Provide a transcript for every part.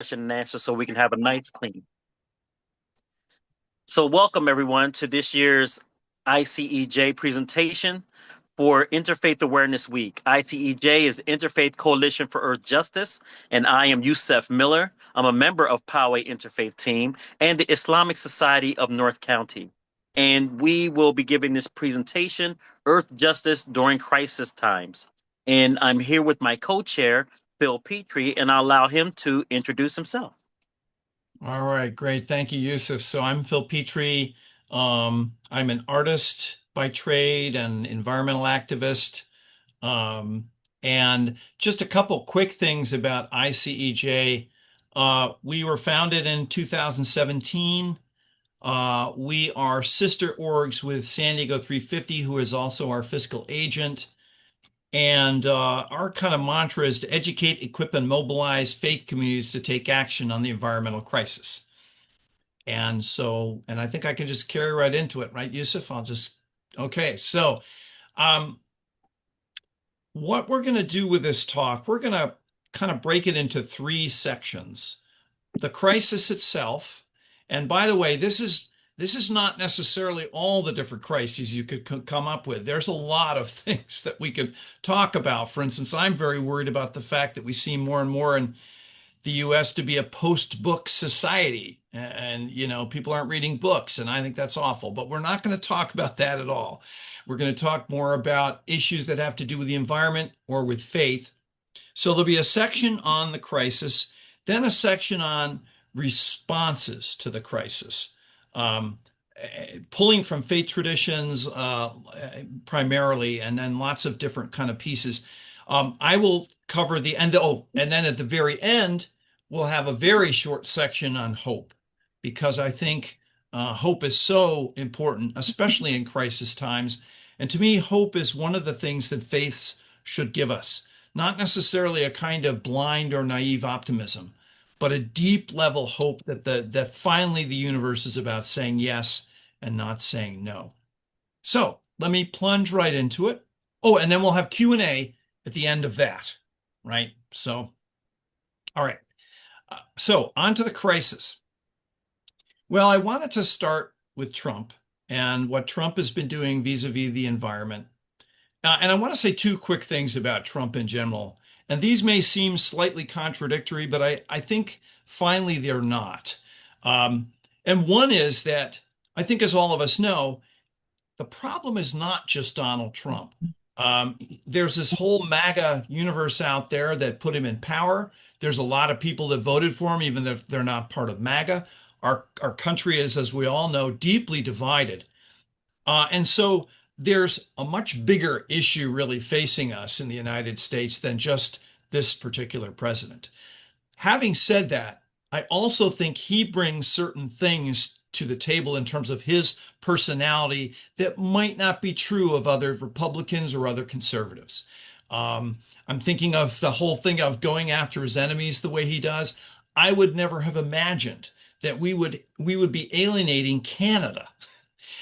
question and answer so we can have a nice clean. So, welcome everyone to this year's ICEJ presentation for Interfaith Awareness Week. ICEJ is Interfaith Coalition for Earth Justice, and I am Youssef Miller. I'm a member of Poway Interfaith Team and the Islamic Society of North County. And we will be giving this presentation, Earth Justice During Crisis Times. And I'm here with my co-chair, Phil Petrie, and I'll allow him to introduce himself. All right, great. Thank you, Yusuf. So I'm Phil Petrie. I'm an artist by trade and environmental activist. Um, and just a couple quick things about ICEJ. We were founded in 2017. We are sister orgs with San Diego 350, who is also our fiscal agent. And our kind of mantra is to educate, equip, and mobilize faith communities to take action on the environmental crisis. And I think I can just carry right into it, right, Yusuf? Okay. So, um, what we're going to do with this talk, we're going to kind of break it into three sections. The crisis itself, and by the way, this is not necessarily all the different crises you could come up with. There's a lot of things that we could talk about. For instance, I'm very worried about the fact that we see more and more in the US to be a post-book society. And, people aren't reading books, and I think that's awful. But we're not going to talk about that at all. We're going to talk more about issues that have to do with the environment or with faith. So there'll be a section on the crisis, then a section on responses to the crisis, pulling from faith traditions primarily, and then lots of different kind of pieces. I will cover the end. Oh, and then at the very end, we'll have a very short section on hope, because I think hope is so important, especially in crisis times. And to me, hope is one of the things that faiths should give us, not necessarily a kind of blind or naive optimism, but a deep level hope that finally the universe is about saying yes and not saying no. So let me plunge right into it. Oh, and then we'll have Q&A at the end of that, right? So, all right. So on to the crisis. Well, I wanted to start with Trump and what Trump has been doing vis-a-vis the environment. And I want to say two quick things about Trump in general. And these may seem slightly contradictory, but I think finally they're not. And one is that I think, as all of us know, the problem is not just Donald Trump. There's this whole MAGA universe out there that put him in power. There's a lot of people that voted for him, even if they're not part of MAGA. Our country is, as we all know, deeply divided. And so there's a much bigger issue really facing us in the United States than just this particular president. Having said that, I also think he brings certain things to the table in terms of his personality that might not be true of other Republicans or other conservatives. I'm thinking of the whole thing of going after his enemies the way he does. I would never have imagined that we would be alienating Canada.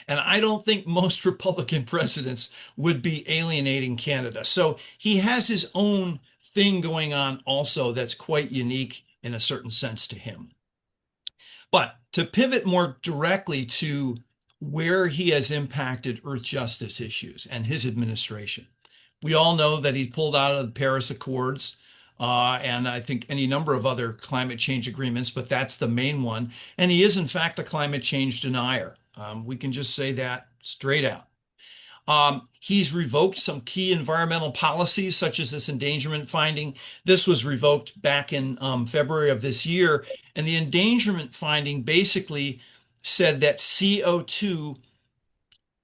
And I don't think most Republican presidents would be alienating Canada. So he has his own thing going on also that's quite unique in a certain sense to him. But to pivot more directly to where he has impacted Earth justice issues and his administration, we all know that he pulled out of the Paris Accords, and I think any number of other climate change agreements, but that's the main one. And he is, in fact, a climate change denier. We can just say that straight out. He's revoked some key environmental policies, such as this endangerment finding. This was revoked back in February of this year. And the endangerment finding basically said that CO2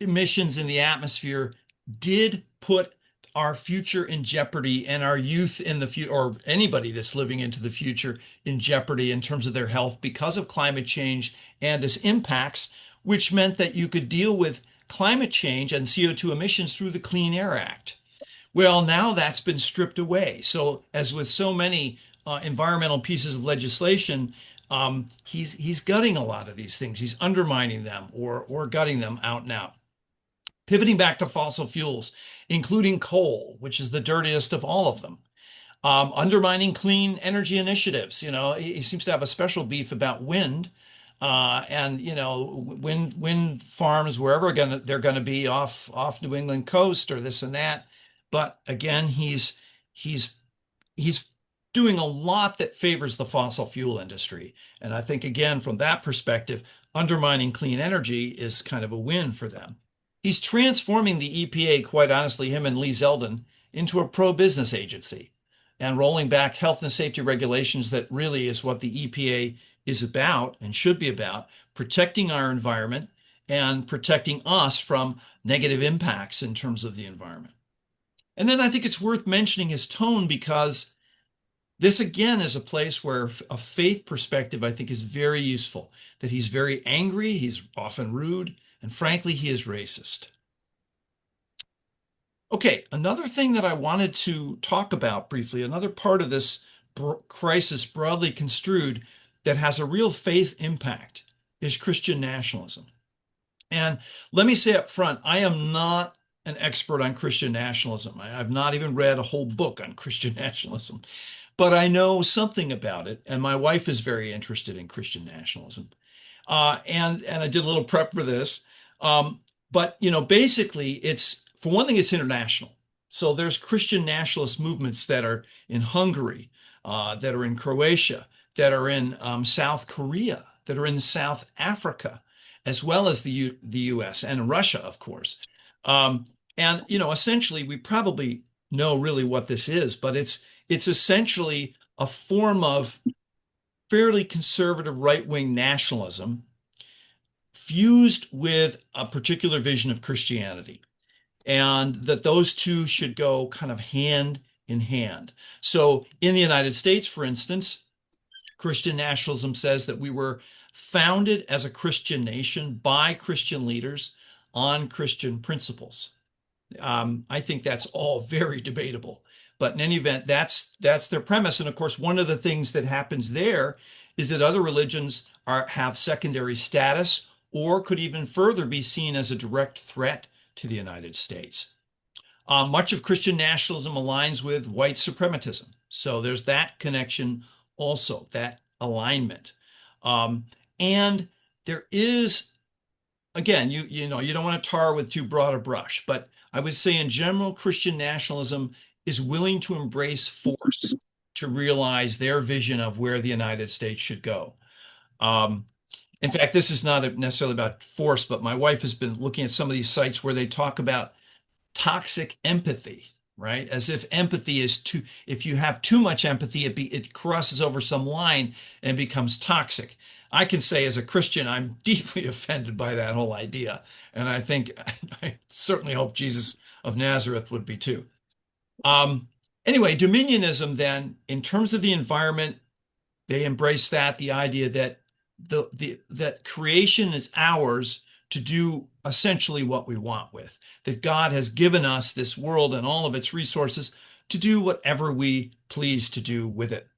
emissions in the atmosphere did put our future in jeopardy, and our youth in the future, or anybody that's living into the future, in jeopardy in terms of their health because of climate change and its impacts, which meant that you could deal with climate change and CO2 emissions through the Clean Air Act. Well, now that's been stripped away. So, as with so many environmental pieces of legislation, he's gutting a lot of these things. He's undermining them or gutting them out and out. Pivoting back to fossil fuels, including coal, which is the dirtiest of all of them. Undermining clean energy initiatives. He seems to have a special beef about wind, and wind farms wherever they're gonna be off New England coast or this and that. But again, he's he's doing a lot that favors the fossil fuel industry. And I think, again, from that perspective, undermining clean energy is kind of a win for them. He's transforming the EPA, quite honestly, him and Lee Zeldin, into a pro-business agency and rolling back health and safety regulations that really is what the EPA is about and should be about, protecting our environment and protecting us from negative impacts in terms of the environment. And then I think it's worth mentioning his tone because this again is a place where a faith perspective I think is very useful. That he's very angry, he's often rude, and frankly, he is racist. Okay, another thing that I wanted to talk about briefly, another part of this crisis broadly construed that has a real faith impact is Christian nationalism. And let me say up front, I am not an expert on Christian nationalism. I've not even read a whole book on Christian nationalism, but I know something about it. And my wife is very interested in Christian nationalism. And I did a little prep for this. But basically, it's for one thing, it's international. So there's Christian nationalist movements that are in Hungary, that are in Croatia, that are in South Korea, that are in South Africa, as well as the U.S. and Russia, of course. And essentially, we probably know really what this is, but it's essentially a form of fairly conservative right-wing nationalism fused with a particular vision of Christianity, and that those two should go kind of hand in hand. So in the United States, for instance, Christian nationalism says that we were founded as a Christian nation by Christian leaders on Christian principles. I think that's all very debatable. But in any event, that's their premise. And of course, one of the things that happens there is that other religions have secondary status or could even further be seen as a direct threat to the United States. Much of Christian nationalism aligns with white supremacism. So there's that connection also, that alignment. And there is, again, you don't want to tar with too broad a brush, but I would say in general, Christian nationalism is willing to embrace force to realize their vision of where the United States should go. In fact, this is not necessarily about force, but my wife has been looking at some of these sites where they talk about toxic empathy, right? As if empathy is if you have too much empathy, it crosses over some line and becomes toxic. I can say as a Christian, I'm deeply offended by that whole idea. And I certainly hope Jesus of Nazareth would be too. Anyway, dominionism then, in terms of the environment, they embrace the idea that that creation is ours to do essentially what we want with, that God has given us this world and all of its resources to do whatever we please to do with it.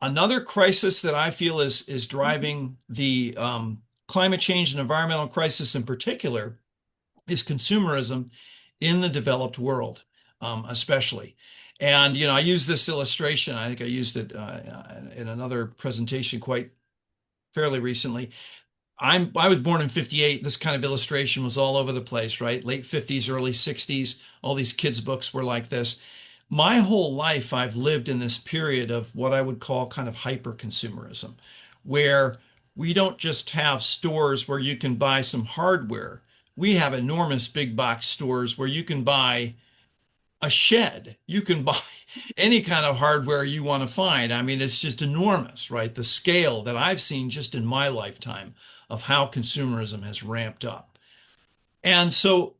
Another crisis that I feel is driving the climate change and environmental crisis in particular is consumerism in the developed world, especially. And, I use this illustration. I think I used it in another presentation quite fairly recently. I was born in 58. This kind of illustration was all over the place, right? Late 50s, early 60s. All these kids' books were like this. My whole life, I've lived in this period of what I would call kind of hyper consumerism, where we don't just have stores where you can buy some hardware. We have enormous big box stores where you can buy a shed. You can buy any kind of hardware you want to find. I mean, it's just enormous, right? The scale that I've seen just in my lifetime of how consumerism has ramped up. And so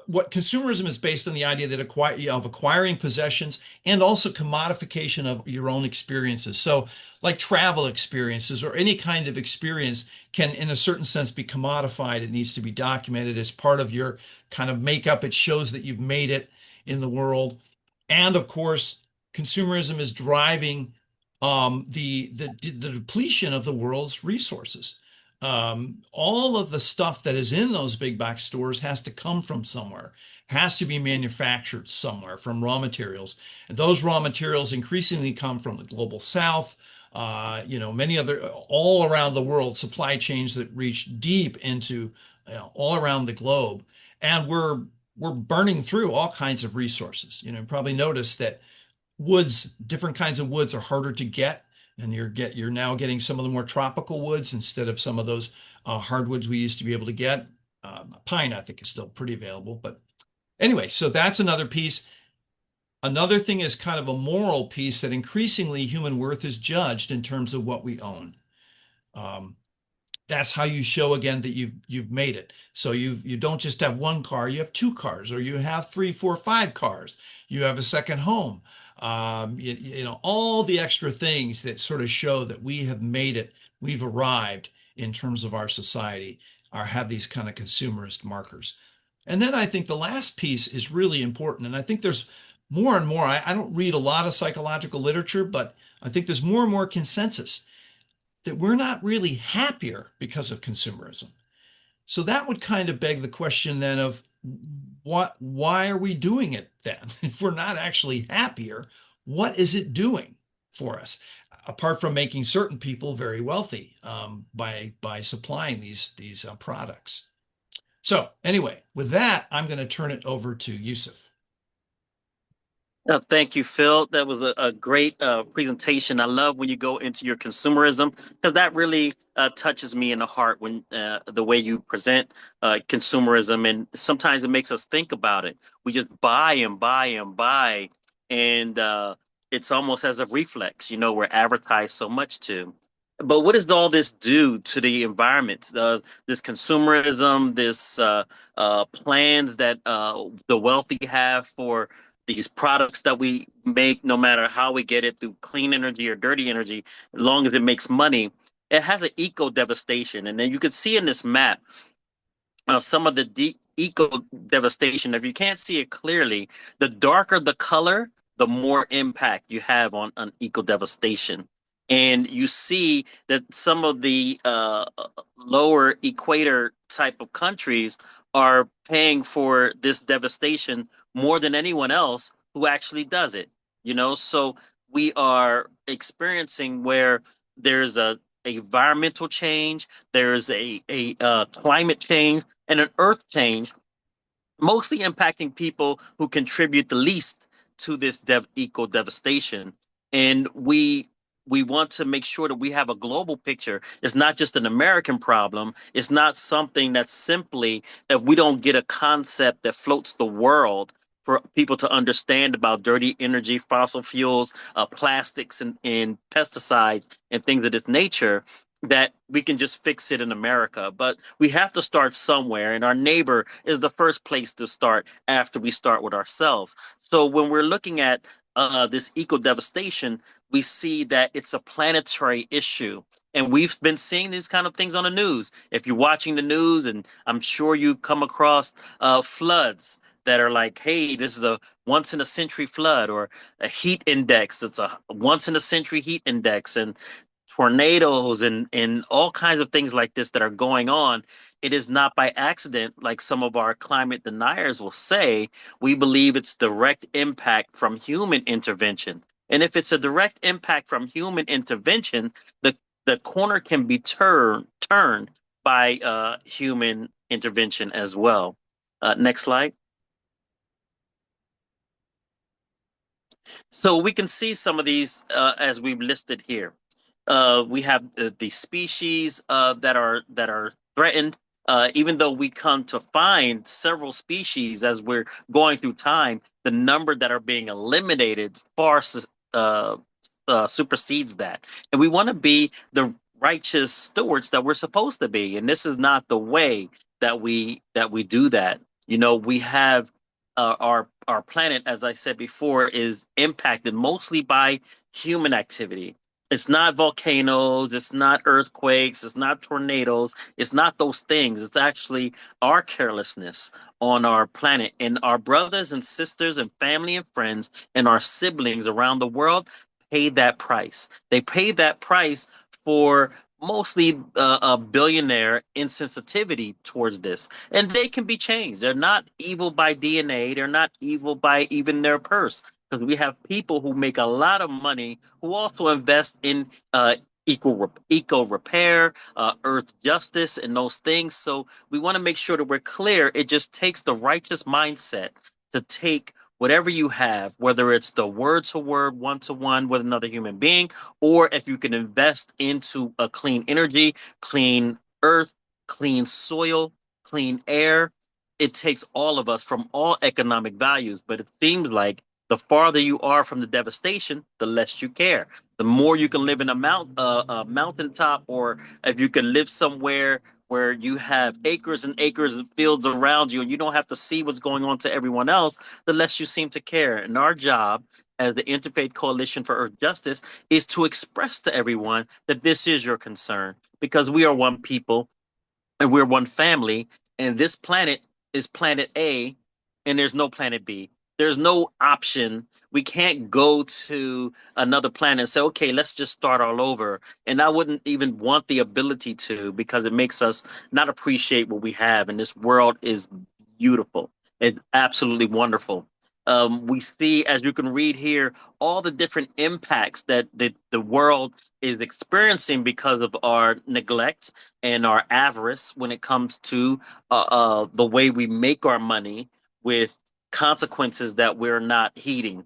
what consumerism is based on the idea that of acquiring possessions and also commodification of your own experiences. So like travel experiences or any kind of experience can, in a certain sense, be commodified. It needs to be documented as part of your kind of makeup. It shows that you've made it in the world. And of course, consumerism is driving the depletion of the world's resources. all of the stuff that is in those big box stores has to come from somewhere, has to be manufactured somewhere from raw materials. And those raw materials increasingly come from the global south, many other, all around the world, supply chains that reach deep into, all around the globe. And we're burning through all kinds of resources. You probably noticed that woods, different kinds of woods are harder to get, and you're now getting some of the more tropical woods instead of some of those hardwoods we used to be able to get. Pine, I think, is still pretty available, but anyway, so that's another piece. Another thing is kind of a moral piece that increasingly human worth is judged in terms of what we own. That's how you show again that you've made it. So you don't just have one car, you have two cars, or you have three, four, five cars. You have a second home. All the extra things that sort of show that we have made it, we've arrived in terms of our society, have these kind of consumerist markers. And then I think the last piece is really important. And I think there's more and more, I don't read a lot of psychological literature, but I think there's more and more consensus that we're not really happier because of consumerism. So that would kind of beg the question then of why are we doing it then? If we're not actually happier, what is it doing for us? Apart from making certain people very wealthy by supplying these products. So anyway, with that, I'm going to turn it over to Yusuf. Thank you, Phil. That was a great presentation. I love when you go into your consumerism because that really touches me in the heart when the way you present consumerism, and sometimes it makes us think about it. We just buy and buy and buy, and it's almost as a reflex. We're advertised so much to. But what does all this do to the environment? This consumerism, this plans that the wealthy have for these products that we make, no matter how we get it through clean energy or dirty energy, as long as it makes money, it has an eco devastation. And then you can see in this map some of the eco devastation. If you can't see it clearly, the darker the color, the more impact you have on eco devastation. And you see that some of the lower equator type of countries are paying for this devastation more than anyone else who actually does it. So we are experiencing where there's a environmental change, there's a climate change, and an earth change, mostly impacting people who contribute the least to this eco devastation. And we want to make sure that we have a global picture. It's not just an American problem. It's not something that's simply that we don't get a concept that floats the world for people to understand about dirty energy, fossil fuels, plastics, and pesticides and things of this nature, that we can just fix it in America. But we have to start somewhere, and our neighbor is the first place to start after we start with ourselves. So when we're looking at this eco devastation, we see that it's a planetary issue. And we've been seeing these kind of things on the news. If you're watching the news, and I'm sure you've come across floods that are like, hey, this is a once in a century flood, or a heat index. It's a once in a century heat index, and tornadoes and all kinds of things like this that are going on. It is not by accident, like some of our climate deniers will say. We believe it's direct impact from human intervention. And if it's a direct impact from human intervention, the corner can be turned by human intervention as well. Next slide. So we can see some of these as we've listed here. We have the species that are threatened. Even though we come to find several species as we're going through time, the number that are being eliminated far supersedes that. And we want to be the righteous stewards that we're supposed to be. And this is not the way that we do that. We have our planet, as I said before, is impacted mostly by human activity. It's not volcanoes, it's not earthquakes, it's not tornadoes, it's not those things. It's actually our carelessness on our planet, and our brothers and sisters and family and friends and our siblings around the world pay that price. They pay that price for mostly a billionaire insensitivity towards this, and they can be changed. They're not evil by DNA. They're not evil by even their purse, because we have people who make a lot of money who also invest in eco repair, earth justice, and those things. So we want to make sure that we're clear. It just takes the righteous mindset to take whatever you have, whether it's the word to word, one to one with another human being, or if you can invest into a clean energy, clean earth, clean soil, clean air. It takes all of us from all economic values, but it seems like the farther you are from the devastation, the less you care. The more you can live in a mountaintop, or if you can live somewhere where you have acres and acres of fields around you and you don't have to see what's going on to everyone else, the less you seem to care. And our job as the Interfaith Coalition for Earth Justice is to express to everyone that this is your concern, because we are one people and we're one family, and this planet is planet A, and there's no planet B. There's no option. We can't go to another planet and say, okay, let's just start all over. And I wouldn't even want the ability to, because it makes us not appreciate what we have. And this world is beautiful. It's absolutely wonderful. We see, as you can read here, all the different impacts that the world is experiencing because of our neglect and our avarice when it comes to the way we make our money, with consequences that we're not heeding.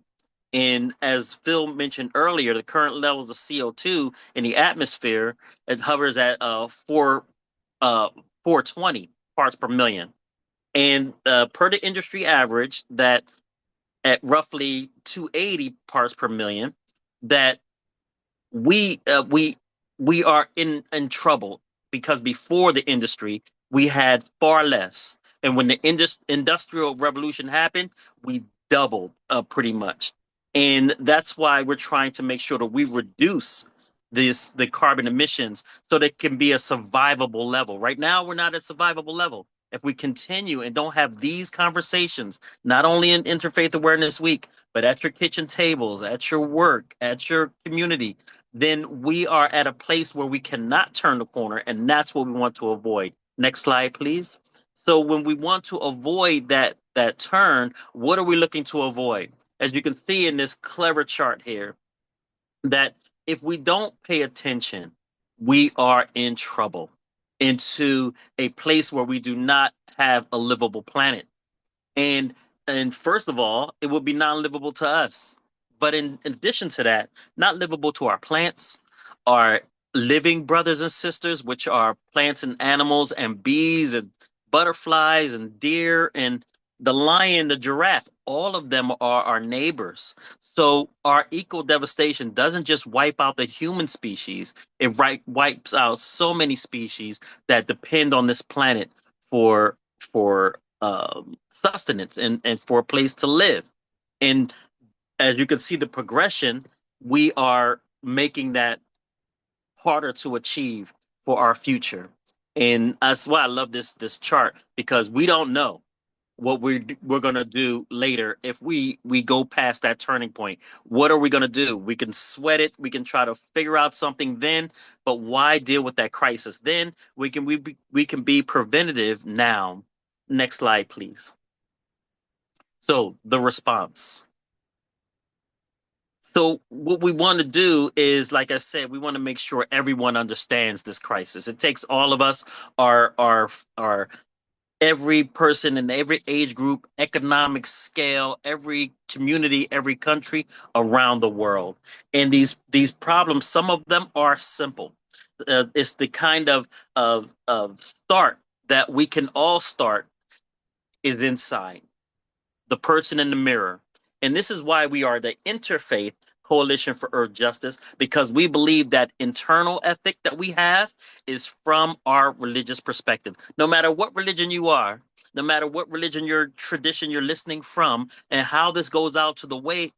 And as Phil mentioned earlier, the current levels of CO2 in the atmosphere, it hovers at 420 parts per million. And per the industry average, that at roughly 280 parts per million, that we uh, we we are in trouble, because before the industry we had far less, and when the industrial revolution happened, we doubled pretty much. And that's why we're trying to make sure that we reduce the carbon emissions so that it can be a survivable level. Right now we're not at survivable level. If we continue and don't have these conversations, not only in Interfaith Awareness Week, but at your kitchen tables, at your work, at your community, then we are at a place where we cannot turn the corner, and that's what we want to avoid. Next slide, please. So when we want to avoid that turn, what are we looking to avoid? As you can see in this clever chart here, that if we don't pay attention, we are in trouble, into a place where we do not have a livable planet. And and first of all, it would be non-livable to us. But in addition to that, not livable to our plants, our living brothers and sisters, which are plants and animals and bees and butterflies and deer and the lion, the giraffe. All of them are our neighbors. So our eco devastation doesn't just wipe out the human species, it wipes out so many species that depend on this planet for sustenance and for a place to live. And as you can see, the progression, we are making that harder to achieve for our future. And that's why I love this chart, because we don't know what we're going to do later if we go past that turning point. What are we going to do? We can sweat it, we can try to figure out something then, but why deal with that crisis then? We can be preventative now. Next slide, please. So the response. So what we want to do is, like I said, we want to make sure everyone understands this crisis. It takes all of us, our every person in every age group, economic scale, every community, every country around the world. And these problems, some of them are simple. It's the kind of start that we can all start is inside the person in the mirror. And this is why we are the Interfaith Coalition for Earth Justice, because we believe that internal ethic that we have is from our religious perspective. No matter what religion you are, no matter what religion, your tradition you're listening from, and how this goes out to the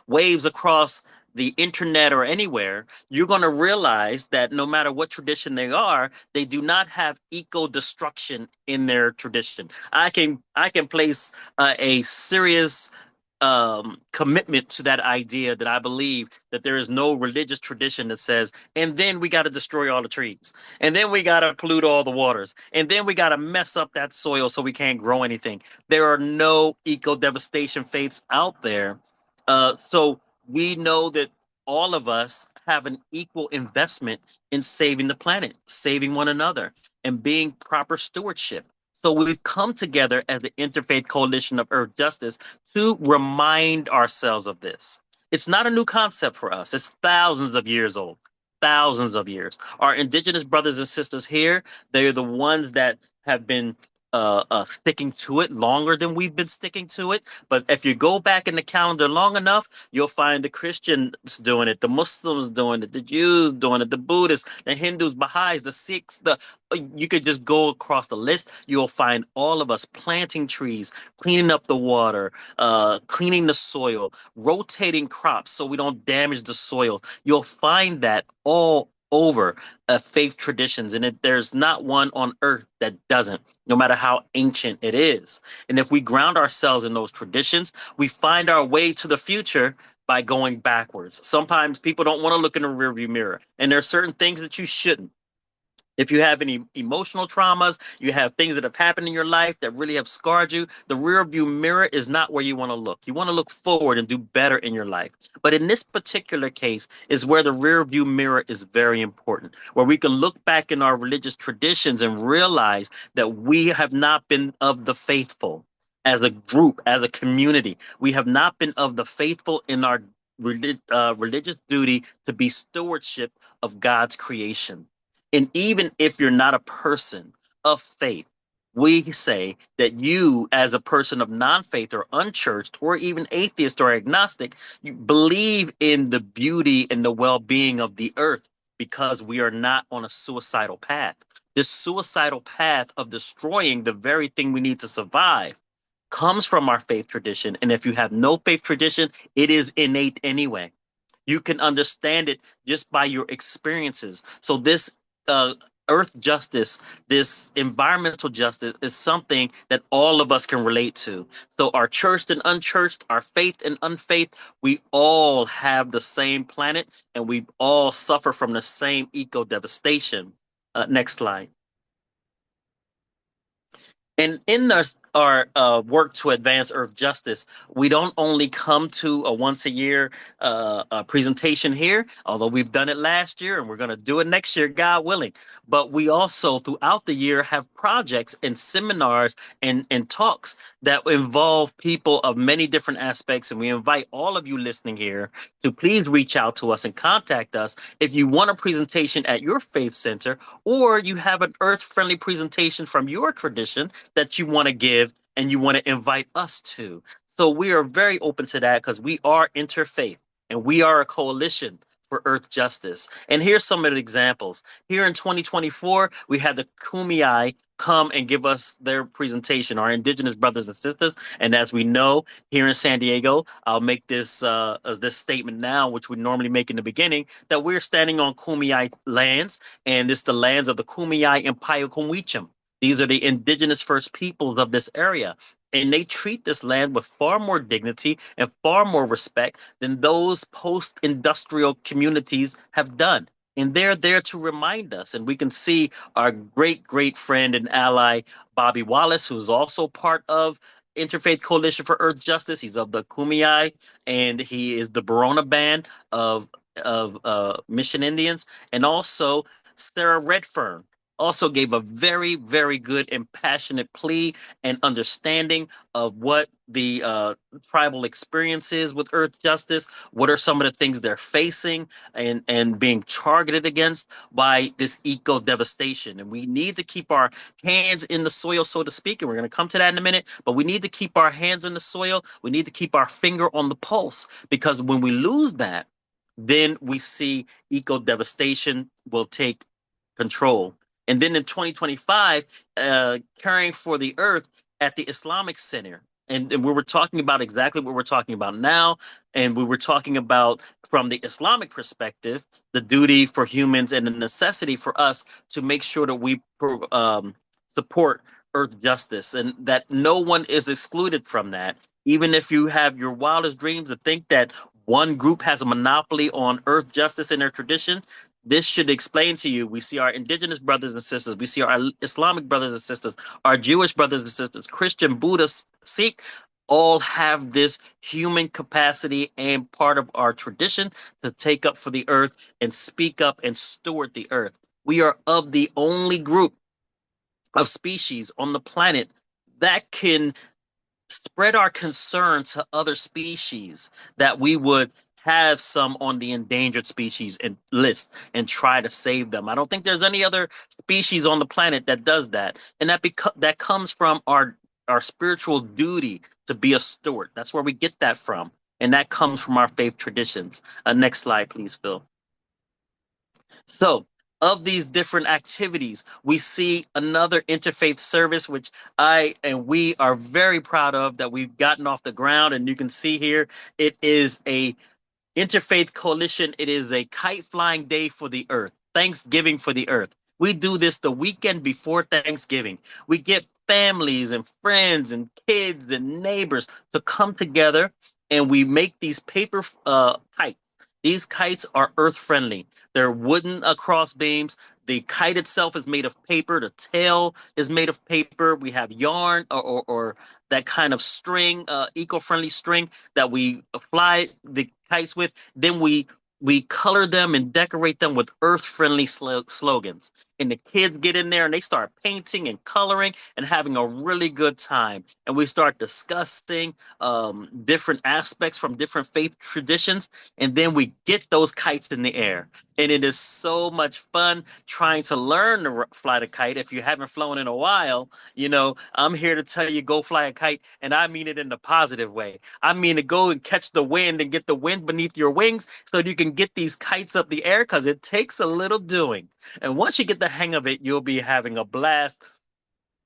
waves across the internet or anywhere, you're going to realize that no matter what tradition they are, they do not have eco destruction in their tradition. I can place a serious commitment to that idea that I believe that there is no religious tradition that says, and then we got to destroy all the trees, and then we got to pollute all the waters, and then we got to mess up that soil so we can't grow anything. There are no eco devastation faiths out there. So we know that all of us have an equal investment in saving the planet, saving one another, and being proper stewardship. So we've come together as the Interfaith Coalition of Earth Justice to remind ourselves of this. It's not a new concept for us. It's thousands of years old, thousands of years. Our indigenous brothers and sisters here, they're the ones that have been sticking to it longer than we've been sticking to it. But if you go back in the calendar long enough, you'll find the Christians doing it, the Muslims doing it, the Jews doing it, the Buddhists, the Hindus, Baha'is, the Sikhs. You could just go across the list. You'll find all of us planting trees, cleaning up the water, cleaning the soil, rotating crops so we don't damage the soil. You'll find that all over faith traditions, and there's not one on earth that doesn't, no matter how ancient it is. And if we ground ourselves in those traditions, we find our way to the future by going backwards. Sometimes people don't want to look in the rearview mirror, and there are certain things that you shouldn't. If you have any emotional traumas, you have things that have happened in your life that really have scarred you, the rear view mirror is not where you want to look. You want to look forward and do better in your life. But in this particular case is where the rear view mirror is very important, where we can look back in our religious traditions and realize that we have not been of the faithful as a group, as a community. We have not been of the faithful in our religious duty to be stewardship of God's creation. And even if you're not a person of faith, we say that you, as a person of non-faith or unchurched or even atheist or agnostic, you believe in the beauty and the well-being of the earth because we are not on a suicidal path. This suicidal path of destroying the very thing we need to survive comes from our faith tradition. And if you have no faith tradition, it is innate anyway. You can understand it just by your experiences. So this earth justice, this environmental justice is something that all of us can relate to. So our churched and unchurched, our faith and unfaith, we all have the same planet and we all suffer from the same eco devastation. Next slide. And in our work to advance Earth justice, we don't only come to a once a year presentation here, although we've done it last year and we're going to do it next year, God willing. But we also throughout the year have projects and seminars and talks that involve people of many different aspects. And we invite all of you listening here to please reach out to us and contact us if you want a presentation at your faith center or you have an earth friendly presentation from your tradition that you want to give and you want to invite us to. So we are very open to that because we are interfaith and we are a coalition for earth justice. And here's some of the examples. Here in 2024, we had the Kumeyaay come and give us their presentation, our indigenous brothers and sisters. And as we know, here in San Diego, I'll make this statement now, which we normally make in the beginning, that we're standing on Kumeyaay lands, and this is the lands of the Kumeyaay and Payakumweechum. These are the indigenous first peoples of this area, and they treat this land with far more dignity and far more respect than those post-industrial communities have done. And they're there to remind us. And we can see our great, great friend and ally, Bobby Wallace, who's also part of Interfaith Coalition for Earth Justice. He's of the Kumeyaay, and he is the Barona Band of Mission Indians, and also Sarah Redfern also gave a very, very good and passionate plea and understanding of what the tribal experience is with earth justice, what are some of the things they're facing and being targeted against by this eco devastation. And we need to keep our hands in the soil, so to speak, and we're going to come to that in a minute, but we need to keep our hands in the soil. We need to keep our finger on the pulse, because when we lose that, then we see eco devastation will take control. And then in 2025, Caring for the Earth at the Islamic Center. And we were talking about exactly what we're talking about now. And we were talking about, from the Islamic perspective, the duty for humans and the necessity for us to make sure that we support earth justice and that no one is excluded from that. Even if you have your wildest dreams to think that one group has a monopoly on earth justice in their tradition, this should explain to you. We see our indigenous brothers and sisters, we see our Islamic brothers and sisters, our Jewish brothers and sisters, Christian, Buddhist, Sikh, all have this human capacity and part of our tradition to take up for the earth and speak up and steward the earth. We are of the only group of species on the planet that can spread our concern to other species, that we would have some on the endangered species and list and try to save them. I don't think there's any other species on the planet that does that. And that comes from our spiritual duty to be a steward. That's where we get that from. And that comes from our faith traditions. Next slide, please, Phil. So, of these different activities, we see another interfaith service, which I and we are very proud of, that we've gotten off the ground. And you can see here, it is a interfaith coalition. It is a kite flying day for the earth, Thanksgiving for the earth. We do this the weekend before Thanksgiving. We get families and friends and kids and neighbors to come together, and we make these paper kites. These kites are earth friendly. They're wooden cross beams. The kite itself is made of paper. The tail is made of paper. We have yarn or that kind of string, eco-friendly string that we fly the kites with. Then we color them and decorate them with earth-friendly slogans. And the kids get in there and they start painting and coloring and having a really good time. And we start discussing different aspects from different faith traditions. And then we get those kites in the air. And it is so much fun trying to learn to fly the kite. If you haven't flown in a while, I'm here to tell you, go fly a kite. And I mean it in the positive way. I mean to go and catch the wind and get the wind beneath your wings so you can get these kites up the air, because it takes a little doing. And once you get the hang of it, you'll be having a blast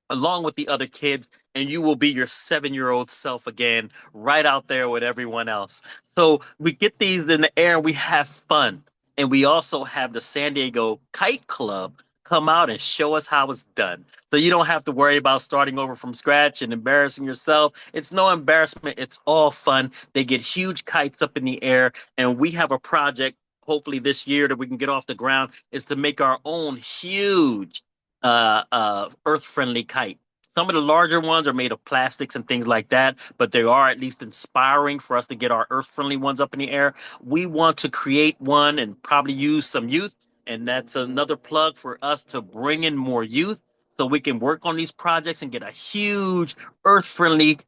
along with the other kids, and you will be your 7-year-old self again, right out there with everyone else. So we get these in the air and we have fun. And we also have the San Diego Kite Club come out and show us how it's done. So you don't have to worry about starting over from scratch and embarrassing yourself. It's no embarrassment. It's all fun. They get huge kites up in the air, and we have a project hopefully this year that we can get off the ground, is to make our own huge earth-friendly kite. Some of the larger ones are made of plastics and things like that, but they are at least inspiring for us to get our earth-friendly ones up in the air. We want to create one and probably use some youth, and that's another plug for us to bring in more youth so we can work on these projects and get a huge earth-friendly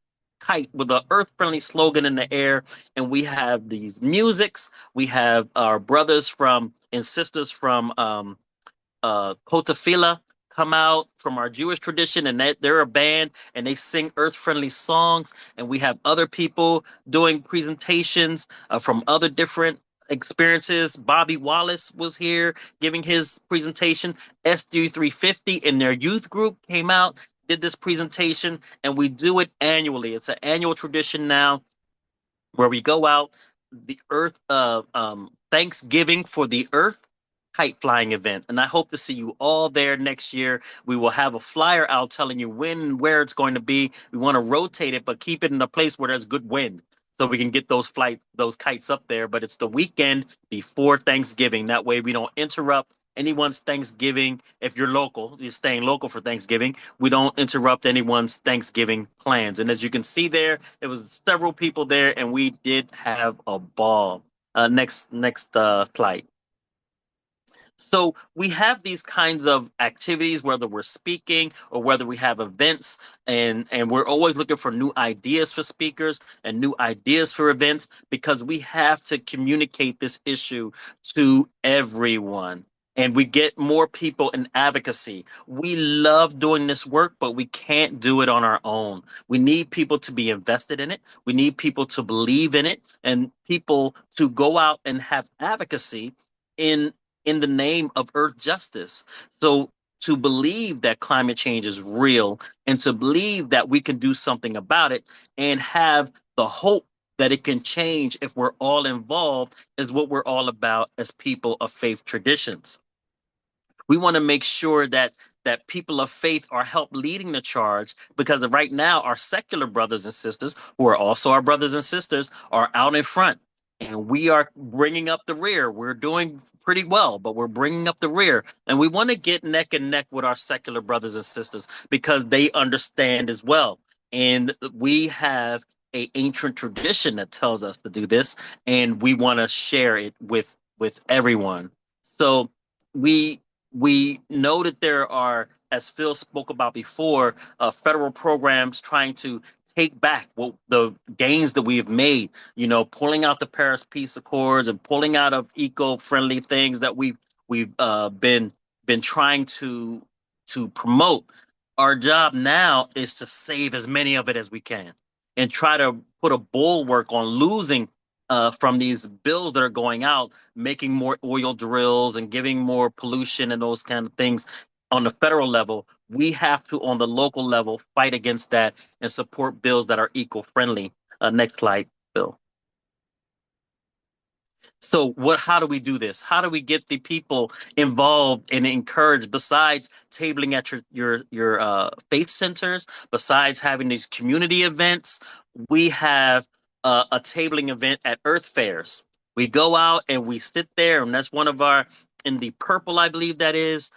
kite with an earth-friendly slogan in the air. And we have these musics. We have our brothers from and sisters from Kotafila come out from our Jewish tradition, and they're a band and they sing earth-friendly songs. And we have other people doing presentations from other different experiences. Bobby Wallace was here giving his presentation. SG350 in their youth group came out, did this presentation, and we do it annually. It's an annual tradition now where we go out, the earth Thanksgiving for the earth kite flying event. And I hope to see you all there next year. We will have a flyer out telling you when and where it's going to be. We want to rotate it, but keep it in a place where there's good wind so we can get those kites up there. But it's the weekend before Thanksgiving. That way we don't interrupt anyone's Thanksgiving. If you're local, you're staying local for Thanksgiving, we don't interrupt anyone's Thanksgiving plans. And as you can see there was several people there, and we did have a ball. Next slide. So we have these kinds of activities, whether we're speaking or whether we have events, and we're always looking for new ideas for speakers and new ideas for events, because we have to communicate this issue to everyone. And we get more people in advocacy. We love doing this work, but we can't do it on our own. We need people to be invested in it. We need people to believe in it, and people to go out and have advocacy in the name of earth justice. So to believe that climate change is real, and to believe that we can do something about it, and have the hope that it can change if we're all involved, is what we're all about as people of faith traditions. We want to make sure that that people of faith are help leading the charge, because right now our secular brothers and sisters, who are also our brothers and sisters, are out in front. And we are bringing up the rear. We're doing pretty well, but we're bringing up the rear. And we want to get neck and neck with our secular brothers and sisters because they understand as well. And we have a ancient tradition that tells us to do this, and we want to share it with everyone. So we we know that there are, as Phil spoke about before, federal programs trying to take back what the gains that we have made, pulling out the Paris Peace Accords and pulling out of eco-friendly things that we've been trying to promote. Our job now is to save as many of it as we can and try to put a bulwark on losing from these bills that are going out, making more oil drills and giving more pollution and those kind of things on the federal level. We have to, on the local level, fight against that and support bills that are eco-friendly. Next slide, Bill. So how do we do this? How do we get the people involved and encouraged besides tabling at your faith centers, besides having these community events? We have a tabling event at Earth Fairs. We go out and we sit there, and that's one of our, in the purple, I believe that is,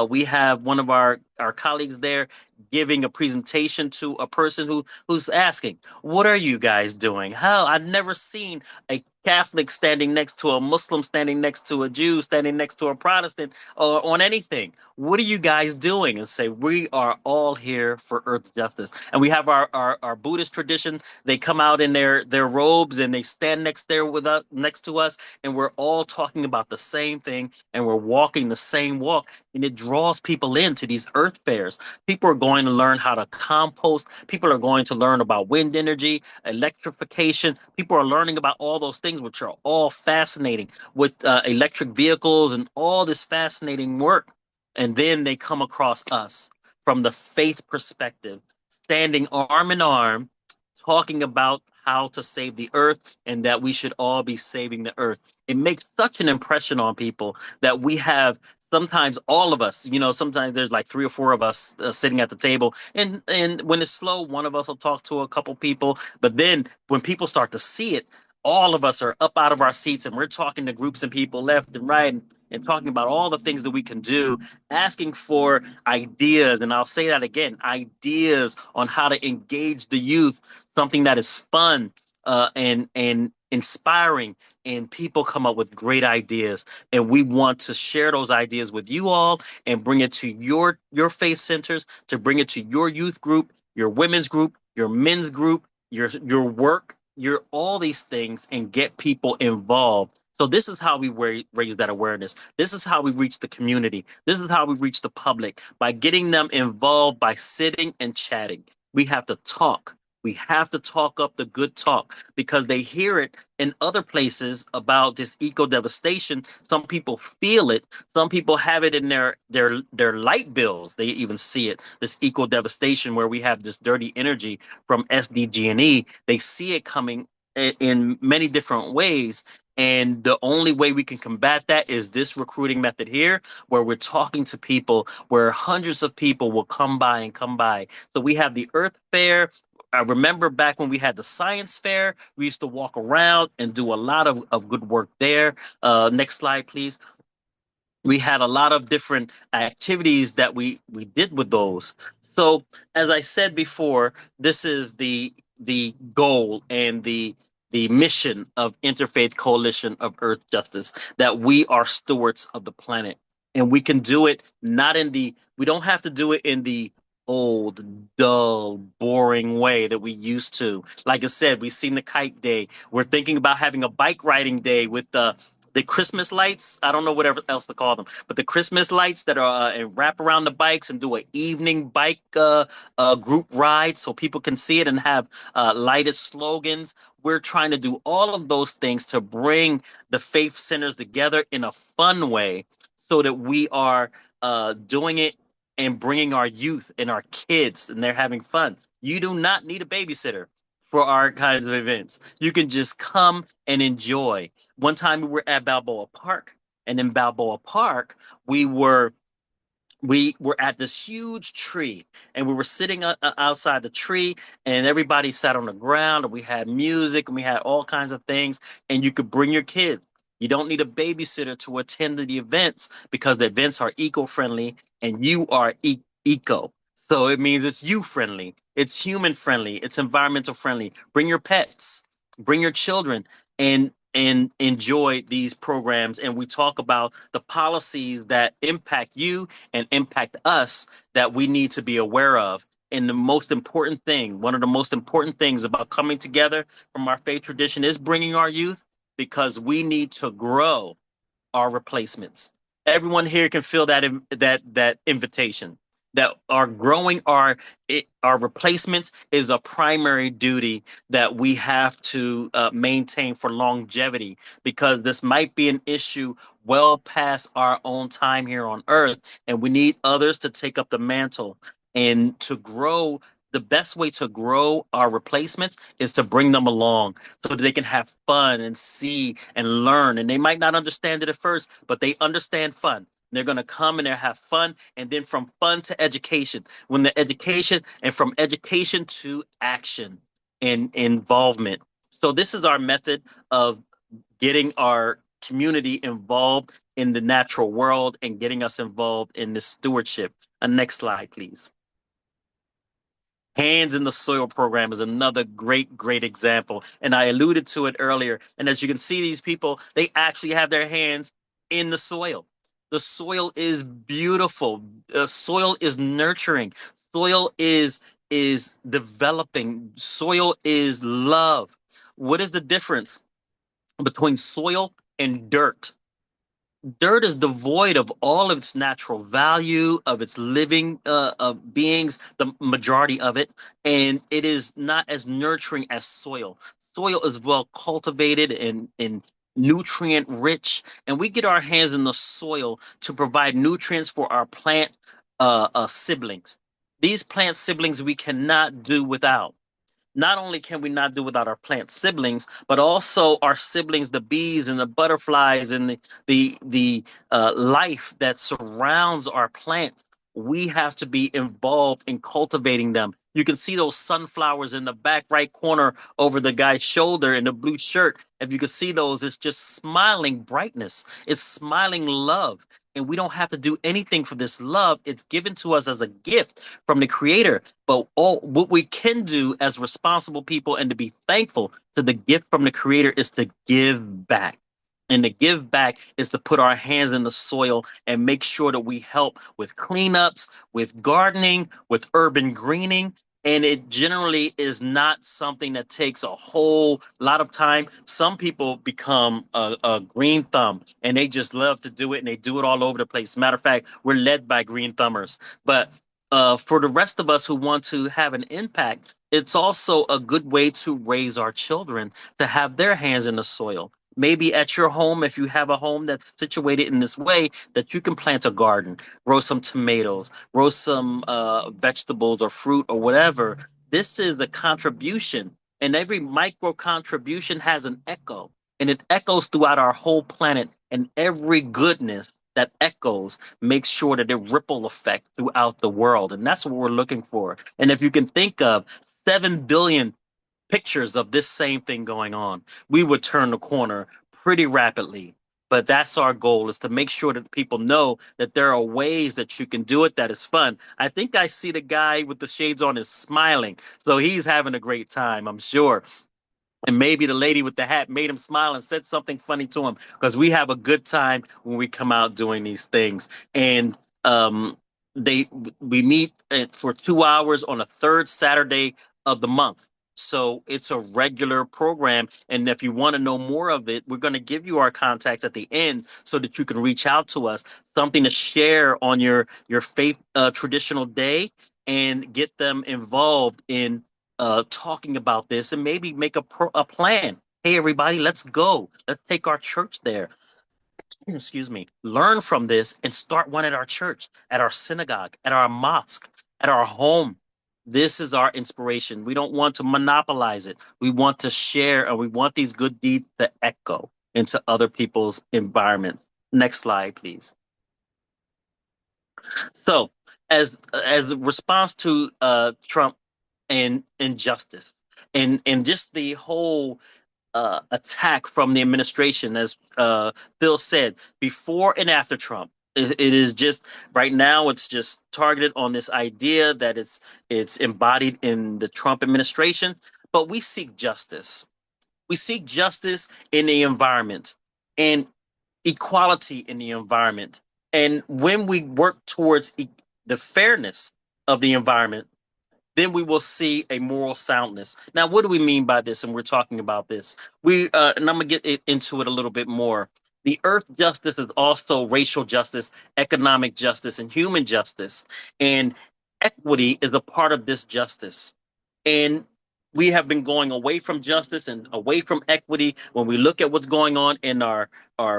we have one of our colleagues there giving a presentation to a person who's asking, what are you guys doing? How I've never seen a Catholic standing next to a Muslim, standing next to a Jew, standing next to a Protestant, or on anything. What are you guys doing? And say, we are all here for earth justice. And we have our Buddhist tradition. They come out in their robes and they stand next to us, and we're all talking about the same thing, and we're walking the same walk. And it draws people into these earth fairs. People are going to learn how to compost. People are going to learn about wind energy, electrification. People are learning about all those things, which are all fascinating, with electric vehicles and all this fascinating work. And then they come across us from the faith perspective, standing arm in arm, talking about how to save the earth and that we should all be saving the earth. It makes such an impression on people that we have, sometimes all of us, sometimes there's like three or four of us sitting at the table, and when it's slow, one of us will talk to a couple people, but then when people start to see it, all of us are up out of our seats and we're talking to groups and people left and right, and talking about all the things that we can do, asking for ideas. And I'll say that again, ideas on how to engage the youth, something that is fun and inspiring. And people come up with great ideas. And we want to share those ideas with you all and bring it to your faith centers, to bring it to your youth group, your women's group, your men's group, your work, your all these things, and get people involved. So this is how we raise that awareness. This is how we reach the community. This is how we reach the public, by getting them involved, by sitting and chatting. We have to talk. We have to talk up the good talk, because they hear it in other places about this eco devastation. Some people feel it. Some people have it in their light bills. They even see it, this eco devastation, where we have this dirty energy from SDG&E. They see it coming in many different ways. And the only way we can combat that is this recruiting method here, where we're talking to people, where hundreds of people will come by. So we have the Earth Fair. I remember back when we had the science fair, we used to walk around and do a lot of good work there. Next slide, please. We had a lot of different activities that we did with those. So as I said before, this is the goal and the mission of Interfaith Coalition of Earth Justice, that we are stewards of the planet. And we can do it we don't have to do it in the old, dull, boring way that we used to. Like I said, we've seen the kite day. We're thinking about having a bike riding day with the Christmas lights. I don't know whatever else to call them, but the Christmas lights that are and wrap around the bikes, and do an evening bike group ride so people can see it and have lighted slogans. We're trying to do all of those things to bring the faith centers together in a fun way, so that we are doing it and bringing our youth and our kids, and they're having fun. You do not need a babysitter for our kinds of events. You can just come and enjoy. One time we were at Balboa Park, and in Balboa Park, we were we were at this huge tree, and we were sitting outside the tree, and everybody sat on the ground, and we had music, and we had all kinds of things, and you could bring your kids. You don't need a babysitter to attend the events because the events are eco-friendly, and you are eco. So it means it's you friendly, it's human friendly, it's environmental friendly. Bring your pets, bring your children, and enjoy these programs. And we talk about the policies that impact you and impact us that we need to be aware of. And the most important thing, one of the most important things about coming together from our faith tradition is bringing our youth, because we need to grow our replacements. Everyone here can feel that invitation. That our growing our replacements is a primary duty that we have to maintain for longevity, because this might be an issue well past our own time here on Earth, and we need others to take up the mantle and to grow. The best way to grow our replacements is to bring them along so that they can have fun and see and learn. And they might not understand it at first, but they understand fun. They're going to come and they'll have fun. And then from fun to education, when the education and from education to action and involvement. So this is our method of getting our community involved in the natural world and getting us involved in this stewardship. Next slide, please. Hands in the Soil program is another great example. And I alluded to it earlier. And as you can see, these people, they actually have their hands in the soil. The soil is beautiful. The soil is nurturing. Soil is developing. Soil is love. What is the difference between soil and dirt? Dirt is devoid of all of its natural value, of its living beings, the majority of it, and it is not as nurturing as soil. Soil is well cultivated and nutrient rich, and we get our hands in the soil to provide nutrients for our plant siblings. These plant siblings we cannot do without. Not only can we not do without our plant siblings, but also our siblings, the bees and the butterflies and the life that surrounds our plants. We have to be involved in cultivating them. You can see those sunflowers in the back right corner over the guy's shoulder in the blue shirt. If you can see those, it's just smiling brightness. It's smiling love. And we don't have to do anything for this love. It's given to us as a gift from the Creator. But all what we can do as responsible people and to be thankful to the gift from the Creator is to give back. And to give back is to put our hands in the soil and make sure that we help with cleanups, with gardening, with urban greening. And it generally is not something that takes a whole lot of time. Some people become a green thumb and they just love to do it, and they do it all over the place. Matter of fact, we're led by green thumbers. But for the rest of us who want to have an impact, it's also a good way to raise our children to have their hands in the soil. Maybe at your home, if you have a home that's situated in this way, that you can plant a garden, grow some tomatoes, grow some vegetables or fruit or whatever. This is the contribution, and every micro contribution has an echo, and it echoes throughout our whole planet. And every goodness that echoes makes sure that it ripple effect throughout the world. And that's what we're looking for. And if you can think of 7 billion pictures of this same thing going on, we would turn the corner pretty rapidly. But that's our goal, is to make sure that people know that there are ways that you can do it that is fun. I think I see the guy with the shades on is smiling. So he's having a great time, I'm sure. And maybe the lady with the hat made him smile and said something funny to him, because we have a good time when we come out doing these things. And they we meet for 2 hours on a third Saturday of the month. So it's a regular program. And if you want to know more of it, we're going to give you our contacts at the end so that you can reach out to us, something to share on your faith traditional day, and get them involved in talking about this, and maybe make a plan. Hey, everybody, let's go. Let's take our church there. Excuse me. Learn from this and start one at our church, at our synagogue, at our mosque, at our home. This is our inspiration. We don't want to monopolize it. We want to share, and we want these good deeds to echo into other people's environments. Next slide, please. So, as a response to Trump and injustice, and just the whole attack from the administration, as Phil said, before and after Trump. It is just right now. It's just targeted on this idea that it's embodied in the Trump administration. But we seek justice. We seek justice in the environment and equality in the environment. And when we work towards the fairness of the environment, then we will see a moral soundness. Now, what do we mean by this? And we're talking about this. And I'm gonna into it a little bit more. The earth justice is also racial justice, economic justice, and human justice. And equity is a part of this justice. And we have been going away from justice and away from equity when we look at what's going on in our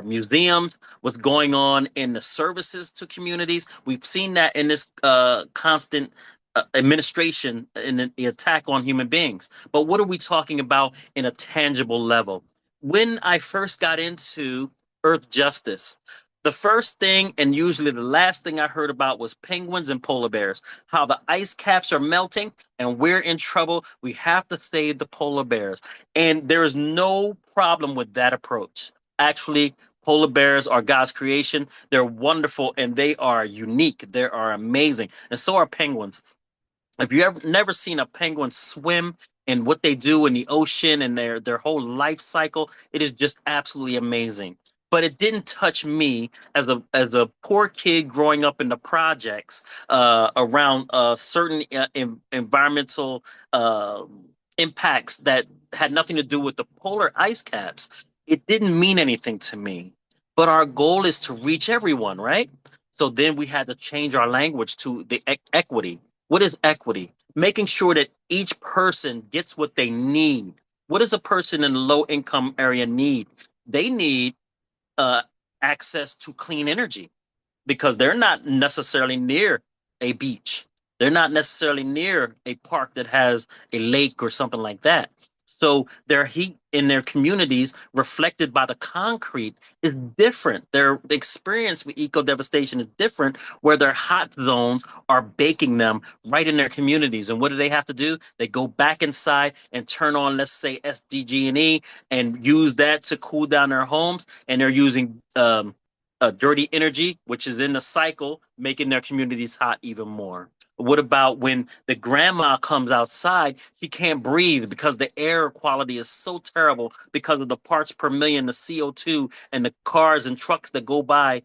museums, what's going on in the services to communities. We've seen that in this constant administration and the attack on human beings. But what are we talking about in a tangible level? When I first got into earth justice, the first thing and usually the last thing I heard about was penguins and polar bears, how the ice caps are melting and we're in trouble. We have to save the polar bears. And there is no problem with that approach. Actually, polar bears are God's creation. They're wonderful and they are unique. They are amazing. And so are penguins. If you ever never seen a penguin swim and what they do in the ocean and their whole life cycle, it is just absolutely amazing. But it didn't touch me as a poor kid growing up in the projects around certain environmental uh, impacts that had nothing to do with the polar ice caps. It didn't mean anything to me. But our goal is to reach everyone, right? So then we had to change our language to the equity. What is equity? Making sure that each person gets what they need. What does a person in a low income area need? They need uh, access to clean energy because they're not necessarily near a beach. They're not necessarily near a park that has a lake or something like that. So their heat in their communities reflected by the concrete is different. Their experience with eco devastation is different, where their hot zones are baking them right in their communities. And what do they have to do? They go back inside and turn on, let's say, SDG&E and use that to cool down their homes. And they're using dirty energy, which is in the cycle, making their communities hot even more. What about when the grandma comes outside? She can't breathe because the air quality is so terrible because of the parts per million, the CO2, and the cars and trucks that go by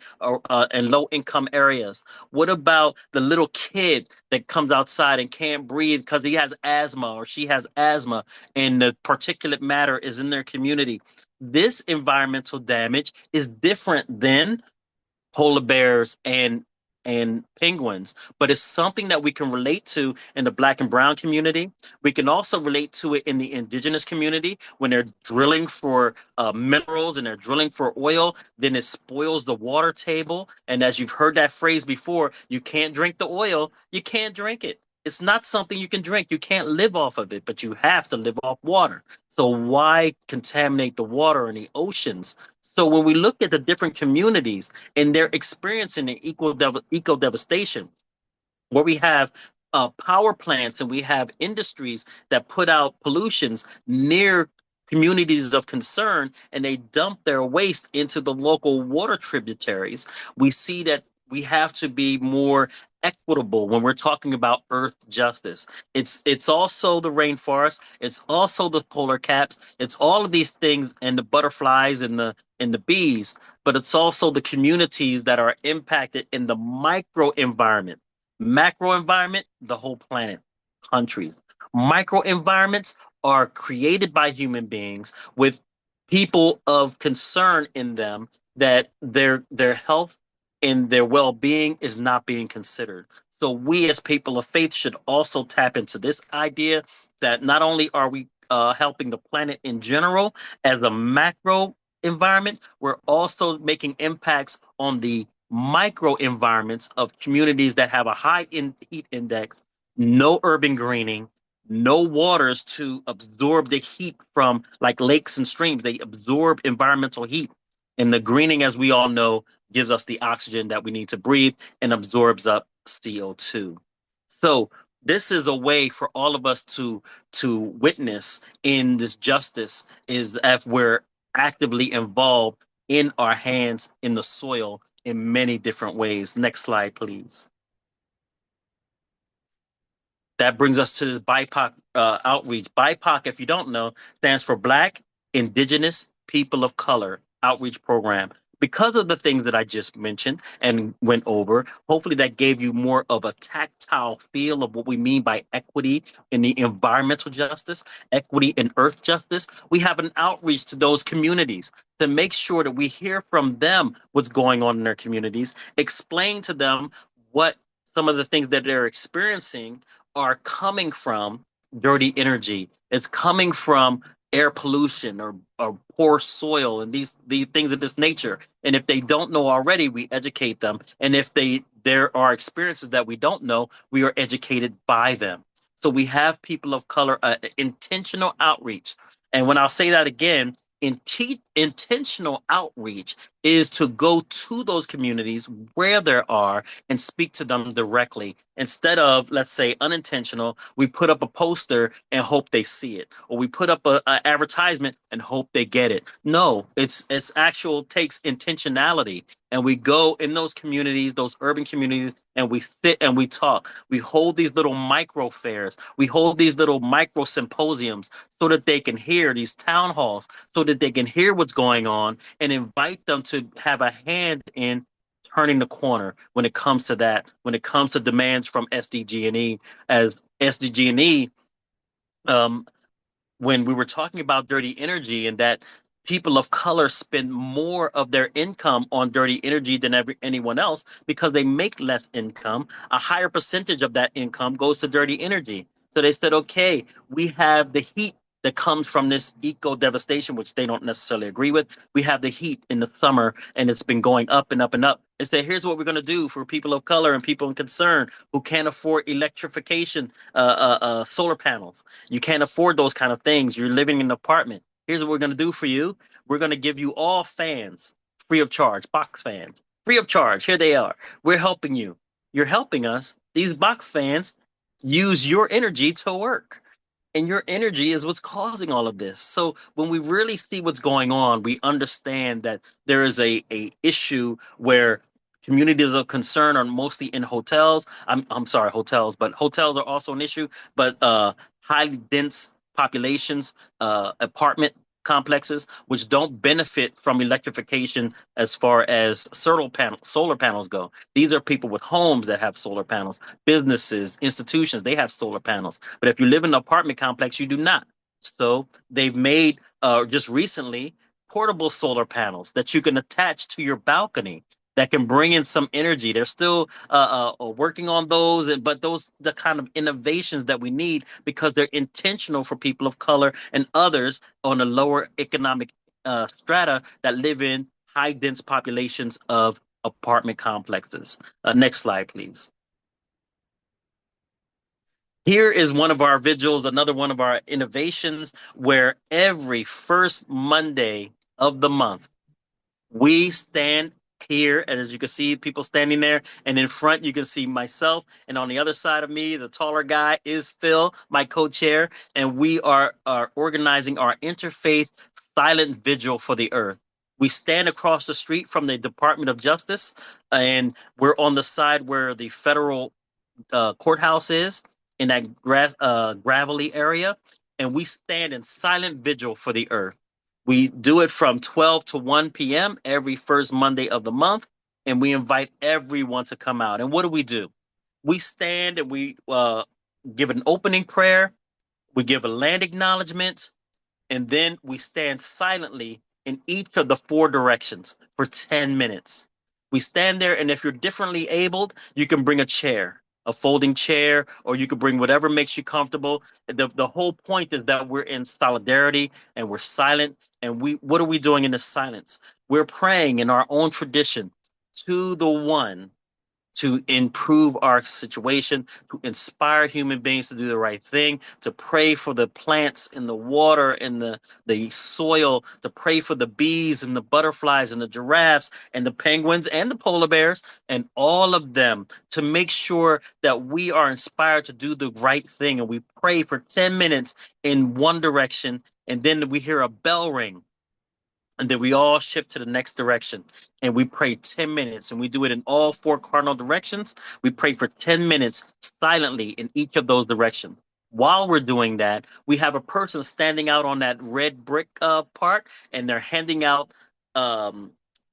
in low income areas. What about the little kid that comes outside and can't breathe because he has asthma or she has asthma and the particulate matter is in their community? This environmental damage is different than polar bears and penguins, but it's something that we can relate to in the black and brown community. We can also relate to it in the indigenous community when they're drilling for minerals and they're drilling for oil, then it spoils the water table. And as you've heard that phrase before, you can't drink the oil, you can't drink it. It's not something you can drink. You can't live off of it, but you have to live off water. So why contaminate the water in the oceans? So when we look at the different communities and they're experiencing the eco devastation, where we have power plants and we have industries that put out pollutions near communities of concern and they dump their waste into the local water tributaries, we see that we have to be more equitable when we're talking about earth justice. It's also the rainforest, it's also the polar caps, it's all of these things and the butterflies and the bees, but it's also the communities that are impacted in the micro environment. Macro environment, the whole planet, countries. Micro environments are created by human beings with people of concern in them that their health and their well-being is not being considered. So we as people of faith should also tap into this idea that not only are we helping the planet in general as a macro environment, we're also making impacts on the micro environments of communities that have a high heat index, no urban greening, no waters to absorb the heat from like lakes and streams. They absorb environmental heat. And the greening, as we all know, gives us the oxygen that we need to breathe and absorbs up CO2. So this is a way for all of us to witness in this justice, is if we're actively involved in our hands in the soil in many different ways. Next slide, please. That brings us to this BIPOC outreach. BIPOC, if you don't know, stands for Black, Indigenous, People of Color Outreach Program. Because of the things that I just mentioned and went over, hopefully that gave you more of a tactile feel of what we mean by equity in the environmental justice, equity in earth justice. We have an outreach to those communities to make sure that we hear from them what's going on in their communities, explain to them what some of the things that they're experiencing are coming from dirty energy. It's coming from air pollution or poor soil and these things of this nature. And if they don't know already, we educate them. And if there are experiences that we don't know, we are educated by them. So we have people of color intentional outreach. And when I'll say that again, intentional outreach is to go to those communities where there are and speak to them directly instead of, let's say, unintentional. We put up a poster and hope they see it, or we put up a advertisement and hope they get it. No, it's actual takes intentionality, and we go in those communities, those urban communities, and we sit and we talk. We hold these little micro fairs. We hold these little micro symposiums so that they can hear these town halls, so that they can hear what's going on and invite them to have a hand in turning the corner when it comes to that, when it comes to demands from SDG&E. As SDG&E, when we were talking about dirty energy and that people of color spend more of their income on dirty energy than anyone else because they make less income, a higher percentage of that income goes to dirty energy. So they said, okay, we have the heat that comes from this eco devastation, which they don't necessarily agree with. We have the heat in the summer and it's been going up and up and up. They say, here's what we're going to do for people of color and people in concern who can't afford electrification, solar panels. You can't afford those kind of things. You're living in an apartment. Here's what we're going to do for you. We're going to give you all fans free of charge, box fans, free of charge. Here they are. We're helping you. You're helping us. These box fans use your energy to work. And your energy is what's causing all of this. So when we really see what's going on, we understand that there is a issue where communities of concern are mostly in hotels. I'm sorry, hotels, but hotels are also an issue. But highly dense populations, apartment complexes, which don't benefit from electrification as far as solar panels go. These are people with homes that have solar panels, businesses, institutions, they have solar panels. But if you live in an apartment complex, you do not. So they've made just recently portable solar panels that you can attach to your balcony that can bring in some energy. They're still working on those, but those the kind of innovations that we need because they're intentional for people of color and others on a lower economic strata that live in high dense populations of apartment complexes. Next slide, please. Here is one of our vigils, another one of our innovations, where every first Monday of the month, we stand here, and as you can see, people standing there, and in front you can see myself, and on the other side of me, the taller guy is Phil, my co-chair, and we are organizing our interfaith silent vigil for the earth. We stand across the street from the Department of Justice, and we're on the side where the federal courthouse is, in that gravelly area, and we stand in silent vigil for the earth. We do it from 12 to 1 p.m. every first Monday of the month, and we invite everyone to come out. And what do? We stand and we give an opening prayer, we give a land acknowledgement, and then we stand silently in each of the four directions for 10 minutes. We stand there, and if you're differently abled, you can bring a chair, a folding chair, or you could bring whatever makes you comfortable. The whole point is that we're in solidarity and we're silent. And what are we doing in this silence? We're praying in our own tradition to the one to improve our situation, to inspire human beings to do the right thing, to pray for the plants in the water, in the soil, to pray for the bees and the butterflies and the giraffes and the penguins and the polar bears and all of them, to make sure that we are inspired to do the right thing. And we pray for 10 minutes in one direction, and then we hear a bell ring, and then we all shift to the next direction, and we pray 10 minutes, and we do it in all four cardinal directions. We pray for 10 minutes silently in each of those directions. While we're doing that, we have a person standing out on that red brick part, and they're handing out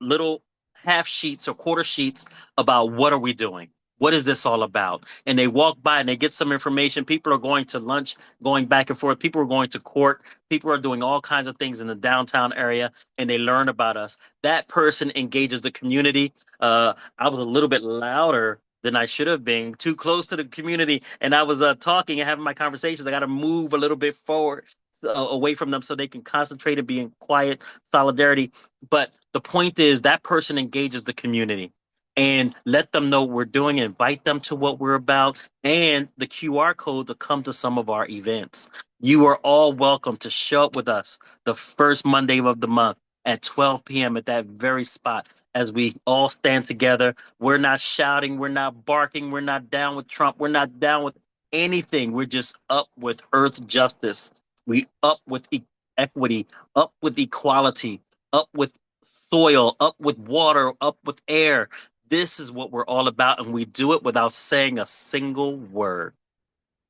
little half sheets or quarter sheets about what are we doing. What is this all about? And they walk by and they get some information. People are going to lunch, going back and forth. People are going to court. People are doing all kinds of things in the downtown area, and they learn about us. That person engages the community. I was a little bit louder than I should have been, too close to the community, and I was talking and having my conversations. I got to move a little bit forward, away from them, so they can concentrate and be in quiet solidarity. But the point is that person engages the community, and let them know what we're doing, invite them to what we're about, and the QR code to come to some of our events. You are all welcome to show up with us the first Monday of the month at 12 p.m. at that very spot as we all stand together. We're not shouting, we're not barking, we're not down with Trump, we're not down with anything. We're just up with earth justice. We up with equity, up with equality, up with soil, up with water, up with air. This is what we're all about, and we do it without saying a single word.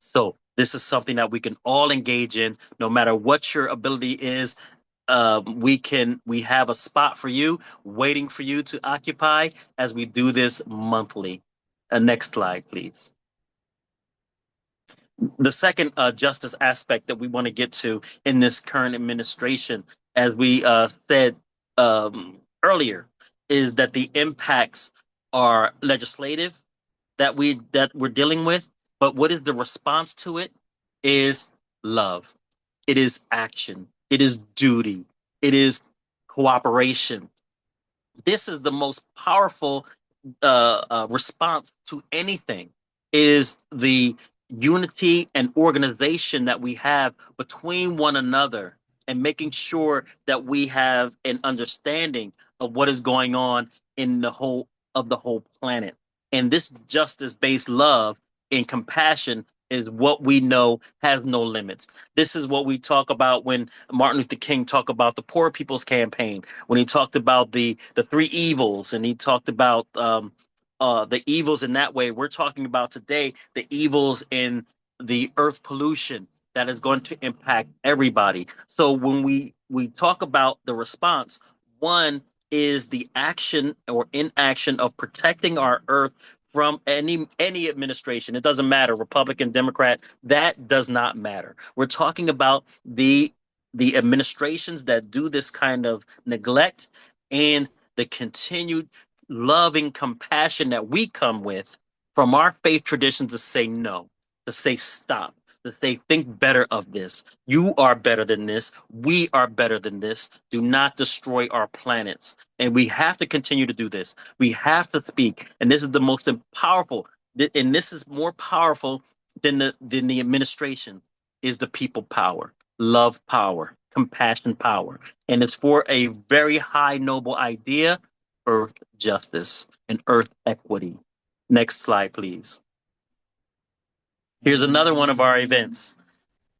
So this is something that we can all engage in, no matter what your ability is. We have a spot for you, waiting for you to occupy as we do this monthly. Next slide, please. The second justice aspect that we want to get to in this current administration, as we said earlier, is that the impacts are legislative that we're dealing with, but what is the response to it is love. It is action. It is duty. It is cooperation. This is the most powerful response to anything. It is the unity and organization that we have between one another, and making sure that we have an understanding of what is going on in the whole planet. And this justice-based love and compassion is what we know has no limits. This is what we talk about when Martin Luther King talked about the Poor People's Campaign, when he talked about the three evils, and he talked about the evils in that way. We're talking about today the evils in the earth pollution that is going to impact everybody. So when we talk about the response, one is the action or inaction of protecting our earth from any administration. It doesn't matter, Republican, Democrat, that does not matter. We're talking about the administrations that do this kind of neglect, and the continued loving compassion that we come with from our faith traditions to say no, to say stop, to say think better of this. You are better than this. We are better than this. Do not destroy our planets. And we have to continue to do this. We have to speak. And this is the most powerful, and this is more powerful than the administration, is the people power, love power, compassion power. And it's for a very high noble idea: earth justice and earth equity. Next slide, please. Here's another one of our events: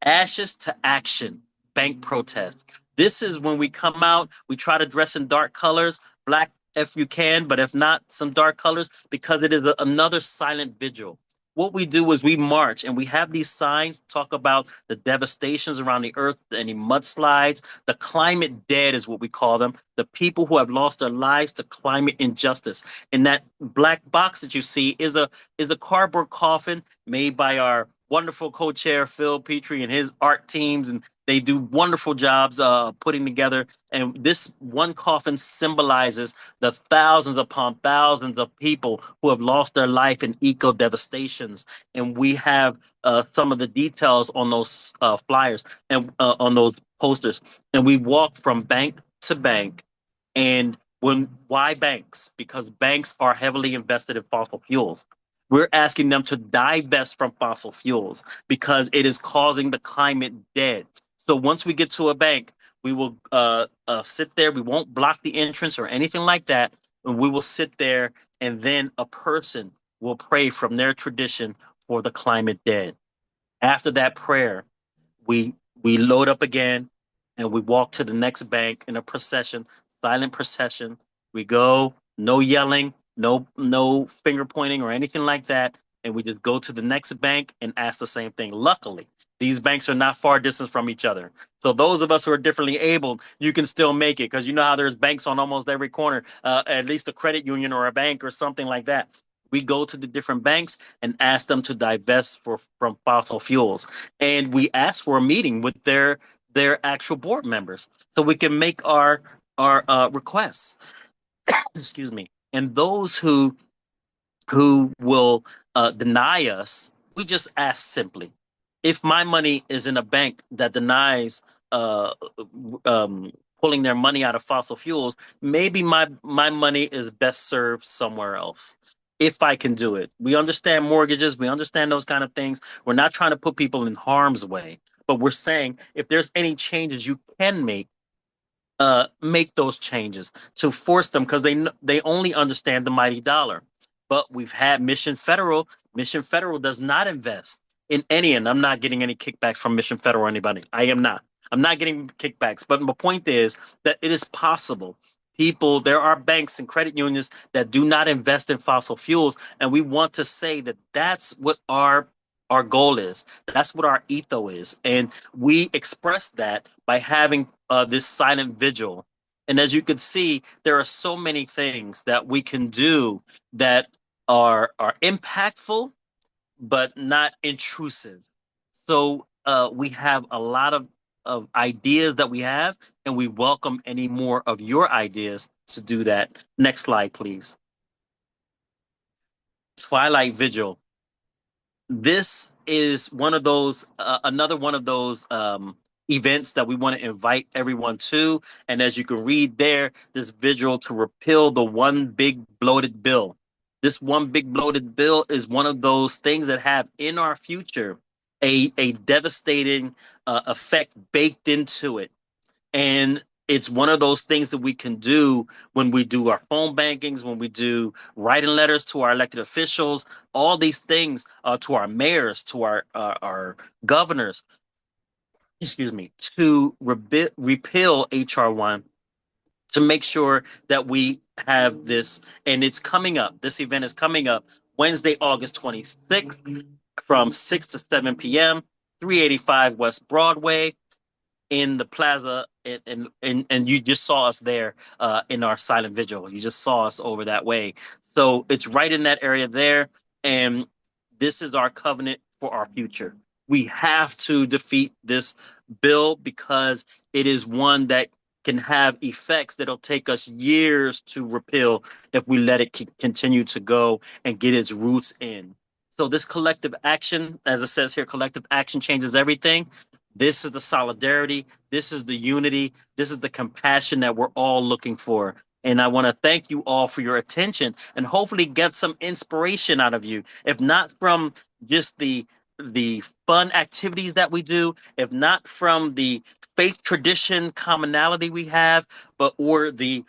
Ashes to Action Bank Protest. This is when we come out, we try to dress in dark colors, black if you can, but if not, some dark colors, because it is another silent vigil. What we do is we march, and we have these signs talk about the devastations around the earth, any mudslides, the climate dead is what we call them, the people who have lost their lives to climate injustice. And that black box that you see is a cardboard coffin made by our wonderful co-chair Phil Petrie and his art teams, and they do wonderful jobs putting together. And this one coffin symbolizes the thousands upon thousands of people who have lost their life in eco devastations. And we have some of the details on those flyers and on those posters. And we walk from bank to bank, and Why banks? Because banks are heavily invested in fossil fuels. We're asking them to divest from fossil fuels because it is causing the climate dead. So once we get to a bank, we will sit there. We won't block the entrance or anything like that. And we will sit there, and then a person will pray from their tradition for the climate dead. After that prayer, we load up again and we walk to the next bank in a procession, silent procession. We go, no yelling, no finger pointing or anything like that, and we just go to the next bank and ask the same thing. Luckily, these banks are not far distance from each other. So those of us who are differently abled, you can still make it because you know how there's banks on almost every corner, at least a credit union or a bank or something like that. We go to the different banks and ask them to divest from fossil fuels, and we ask for a meeting with their actual board members so we can make our requests. Excuse me. And those who will deny us, we just ask simply, if my money is in a bank that denies uh, um, pulling their money out of fossil fuels, maybe my money is best served somewhere else. If I can do it, we understand mortgages, we understand those kind of things. We're not trying to put people in harm's way, but we're saying if there's any changes you can make those changes to force them because they only understand the mighty dollar. But we've had Mission Federal. Mission Federal does not invest in any, and I'm not getting any kickbacks from Mission Federal or anybody. I am not. I'm not getting kickbacks. But my point is that it is possible. There are banks and credit unions that do not invest in fossil fuels, and we want to say that that's what our goal is. That's what our ethos is, and we express that by having this silent vigil. And as you can see, there are so many things that we can do that are impactful but not intrusive. So we have a lot of ideas that we have, and we welcome any more of your ideas to do that. Next slide, please. Twilight Vigil. This is one of those another one of those events that we want to invite everyone to. And as you can read there, this vigil to repeal the one big bloated bill. This one big bloated bill is one of those things that have in our future a devastating effect baked into it. And it's one of those things that we can do when we do our phone bankings, when we do writing letters to our elected officials, all these things to our mayors, to our governors, excuse me, to repeal HR 1 to make sure that we have this. And it's coming up. This event is coming up Wednesday, August 26th from 6 to 7 p.m., 385 West Broadway in the plaza, and you just saw us there in our silent vigil. You just saw us over that way. So it's right in that area there, and this is our covenant for our future. We have to defeat this bill because it is one that can have effects that'll take us years to repeal if we let it continue to go and get its roots in. So this collective action, as it says here, collective action changes everything. This is the solidarity. This is the unity. This is the compassion that we're all looking for. And I want to thank you all for your attention and hopefully get some inspiration out of you. If not from just the fun activities that we do, if not from the faith tradition commonality we have, but or the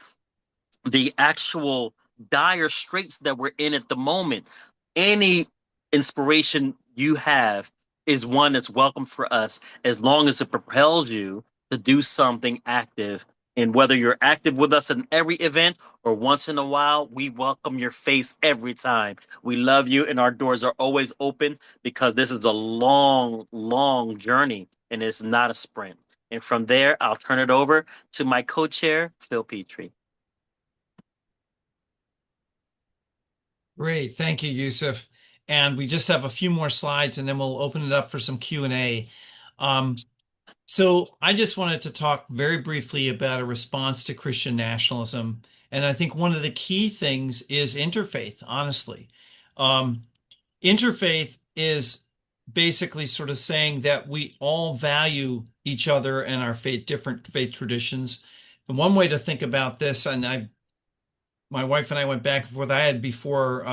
actual dire straits that we're in at the moment, any inspiration you have is one that's welcome for us as long as it propels you to do something active. And whether you're active with us in every event or once in a while, we welcome your face every time. We love you, and our doors are always open because this is a long, long journey and it's not a sprint. And from there, I'll turn it over to my co-chair, Phil Petrie. Great. Thank you, Yusuf. And we just have a few more slides and then we'll open it up for some Q&A. So I just wanted to talk very briefly about a response to Christian nationalism. And I think one of the key things is interfaith, honestly. Interfaith is basically sort of saying that we all value each other and our different faith traditions. And one way to think about this, and my wife and I went back and forth. I had before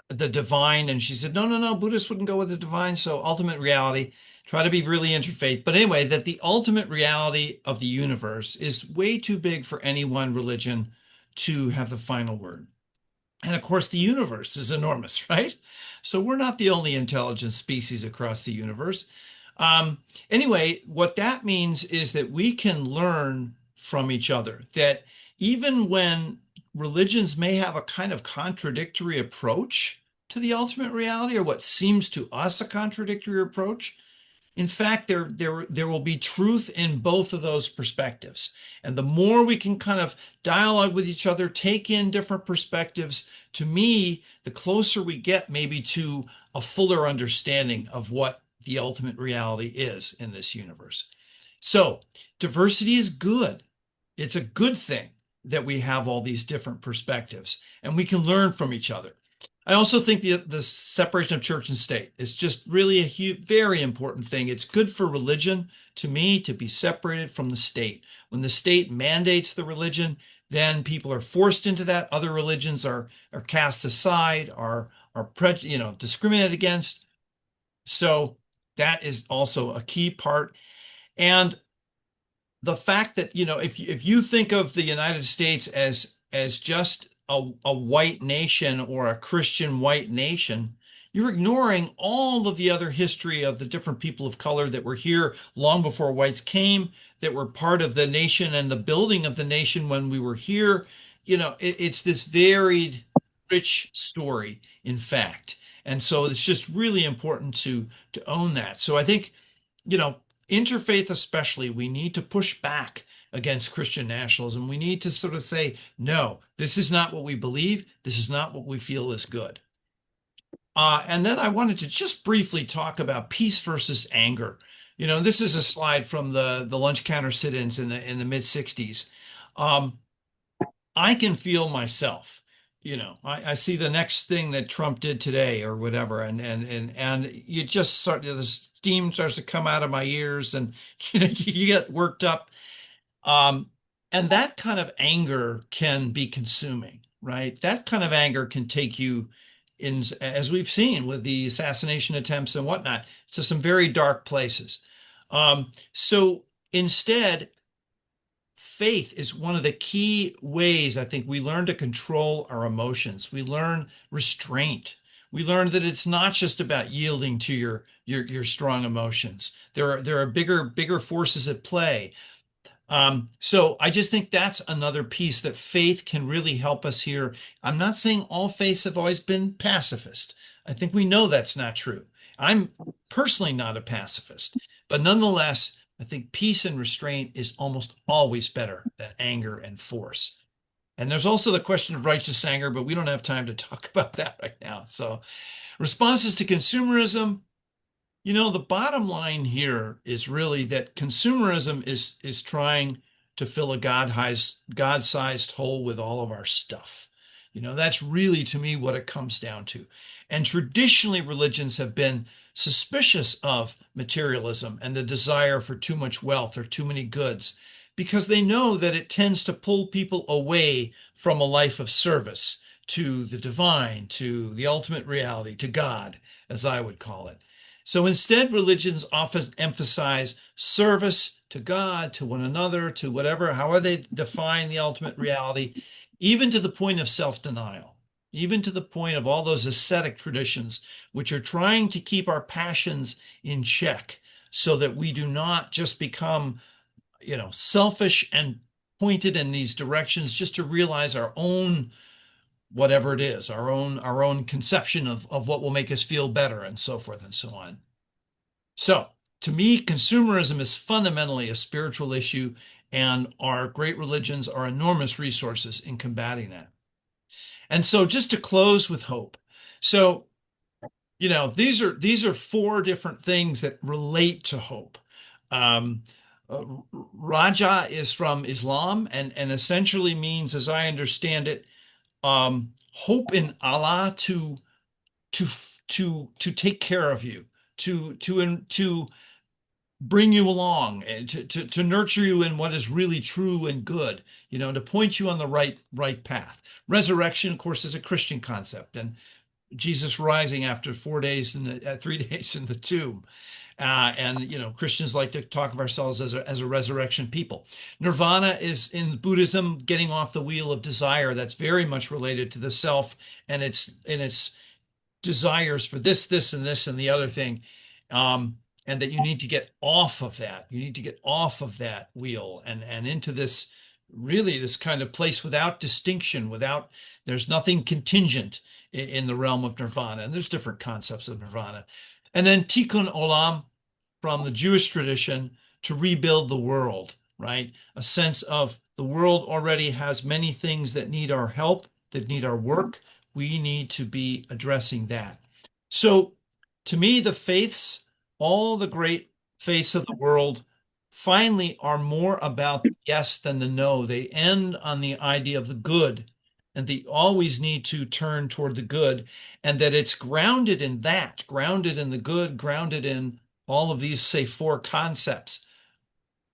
the divine, and she said, no, no, no, Buddhists wouldn't go with the divine. So ultimate reality, try to be really interfaith. But anyway, that the ultimate reality of the universe is way too big for any one religion to have the final word. And of course, the universe is enormous, right? So we're not the only intelligent species across the universe. Um, anyway, what that means is that we can learn from each other, that even when religions may have a kind of contradictory approach to the ultimate reality, or what seems to us a contradictory approach, in fact, there will be truth in both of those perspectives. And the more we can kind of dialogue with each other, take in different perspectives, to me, the closer we get maybe to a fuller understanding of what the ultimate reality is in this universe. So diversity is good. It's a good thing that we have all these different perspectives and we can learn from each other. I also think the separation of church and state is just really a very important thing. It's good for religion, to me, to be separated from the state. When the state mandates the religion, then people are forced into that. Other religions are cast aside, are discriminated against. So that is also a key part. And the fact that, if you think of the United States as just a white nation or a Christian white nation, you're ignoring all of the other history of the different people of color that were here long before whites came, that were part of the nation and the building of the nation when we were here. It's this varied, rich story, in fact. And so it's just really important to own that. So I think, interfaith especially, we need to push back against Christian nationalism. We need to sort of say, no, this is not what we believe. This is not what we feel is good. And then I wanted to just briefly talk about peace versus anger. This is a slide from the lunch counter sit-ins in the mid 60s. I can feel myself. I see the next thing that Trump did today or whatever, and you just start, the steam starts to come out of my ears, and you get worked up. And that kind of anger can be consuming, right? That kind of anger can take you in, as we've seen with the assassination attempts and whatnot, to some very dark places. So instead, faith is one of the key ways I think we learn to control our emotions. We learn restraint. We learn that it's not just about yielding to your strong emotions. There are bigger forces at play. So I just think that's another piece that faith can really help us here. I'm not saying all faiths have always been pacifist. I think we know that's not true. I'm personally not a pacifist, but nonetheless, I think peace and restraint is almost always better than anger and force. And there's also the question of righteous anger, but we don't have time to talk about that right now. So responses to consumerism, the bottom line here is really that consumerism is trying to fill a God-sized hole with all of our stuff. That's really, to me, what it comes down to. And traditionally, religions have been suspicious of materialism and the desire for too much wealth or too many goods, because they know that it tends to pull people away from a life of service to the divine, to the ultimate reality, to God, as I would call it. So instead, religions often emphasize service to God, to one another, to whatever, however they define the ultimate reality, even to the point of self-denial, even to the point of all those ascetic traditions, which are trying to keep our passions in check so that we do not just become, selfish and pointed in these directions just to realize our own whatever it is, our own conception of what will make us feel better, and so forth and so on. So to me, consumerism is fundamentally a spiritual issue, and our great religions are enormous resources in combating that. And so just to close with hope. So, these are four different things that relate to hope. Um, Raja is from Islam and essentially means, as I understand it, hope in Allah to take care of you, to bring you along and to nurture you in what is really true and good, to point you on the right path. Resurrection, of course, is a Christian concept, and Jesus rising after 4 days in the 3 days in the tomb. And Christians like to talk of ourselves as a resurrection people. Nirvana is in Buddhism, getting off the wheel of desire. That's very much related to the self and its desires for this, and this, and the other thing. And that you need to get off of that. You need to get off of that wheel and into this really this kind of place without distinction, there's nothing contingent in the realm of nirvana. And there's different concepts of nirvana. And then tikkun olam from the Jewish tradition, to rebuild the world, right? A sense of the world already has many things that need our help, that need our work. We need to be addressing that. So to me, the faiths, all the great faiths of the world, finally are more about the yes than the no. They end on the idea of the good, and they always need to turn toward the good, and that it's grounded in that, grounded in the good, grounded in all of these, say, four concepts,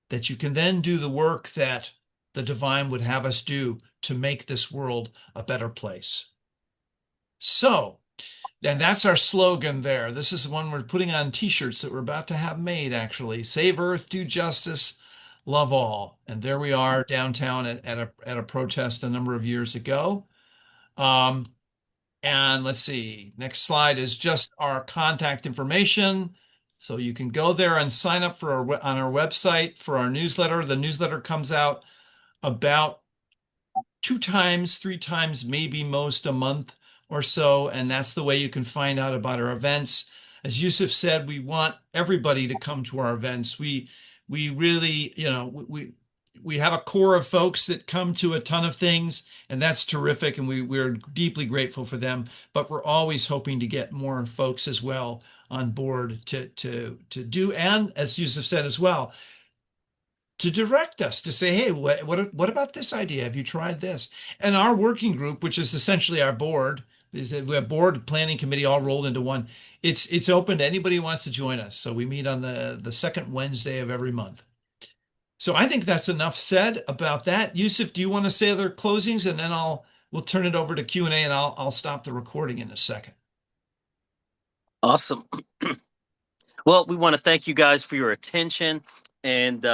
that you can then do the work that the divine would have us do to make this world a better place. So, and that's our slogan there. This is one we're putting on t-shirts that we're about to have made, actually. Save Earth, do justice, love all. And there we are downtown at a protest a number of years ago. And let's see, next slide is just our contact information. So you can go there and sign up on our website for our newsletter. The newsletter comes out about 2 times, 3 times, maybe most a month or so. And that's the way you can find out about our events. As Yusuf said, we want everybody to come to our events. We really, we have a core of folks that come to a ton of things, and that's terrific. And we're deeply grateful for them, but we're always hoping to get more folks as well on board to do. And as Yusuf said as well, to direct us, to say, hey, what about this idea? Have you tried this? And our working group, which is essentially our board, is that we have board, planning committee all rolled into one. It's open to anybody who wants to join us. So we meet on the second Wednesday of every month. So I think that's enough said about that. Yusuf, do you want to say other closings? And then we'll turn it over to Q&A, and I'll stop the recording in a second. Awesome. Well, we want to thank you guys for your attention. And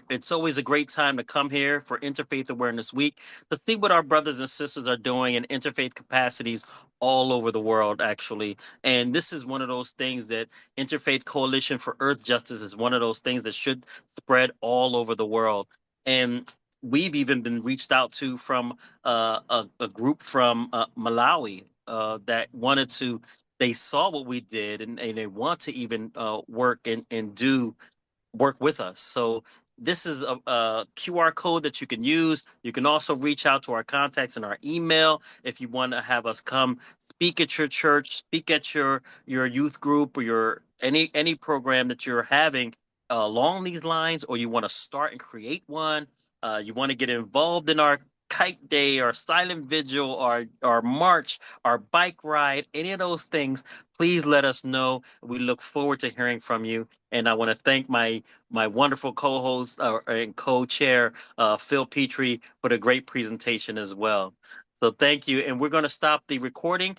it's always a great time to come here for Interfaith Awareness Week to see what our brothers and sisters are doing in interfaith capacities all over the world, actually. And this is one of those things that Interfaith Coalition for Earth Justice is one of those things that should spread all over the world. And we've even been reached out to from a group from Malawi that wanted to, they saw what we did, and they want to even work and do work with us. So this is a QR code that you can use. You can also reach out to our contacts in our email if you want to have us come speak at your church, speak at your youth group, or your any program that you're having along these lines, or you want to start and create one. You want to get involved in our kite day, our silent vigil, our march, our bike ride, any of those things, please let us know. We look forward to hearing from you. And I want to thank my wonderful co-host and co-chair, Phil Petrie, for the great presentation as well. So thank you. And we're going to stop the recording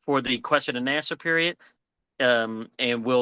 for the question and answer period. And we'll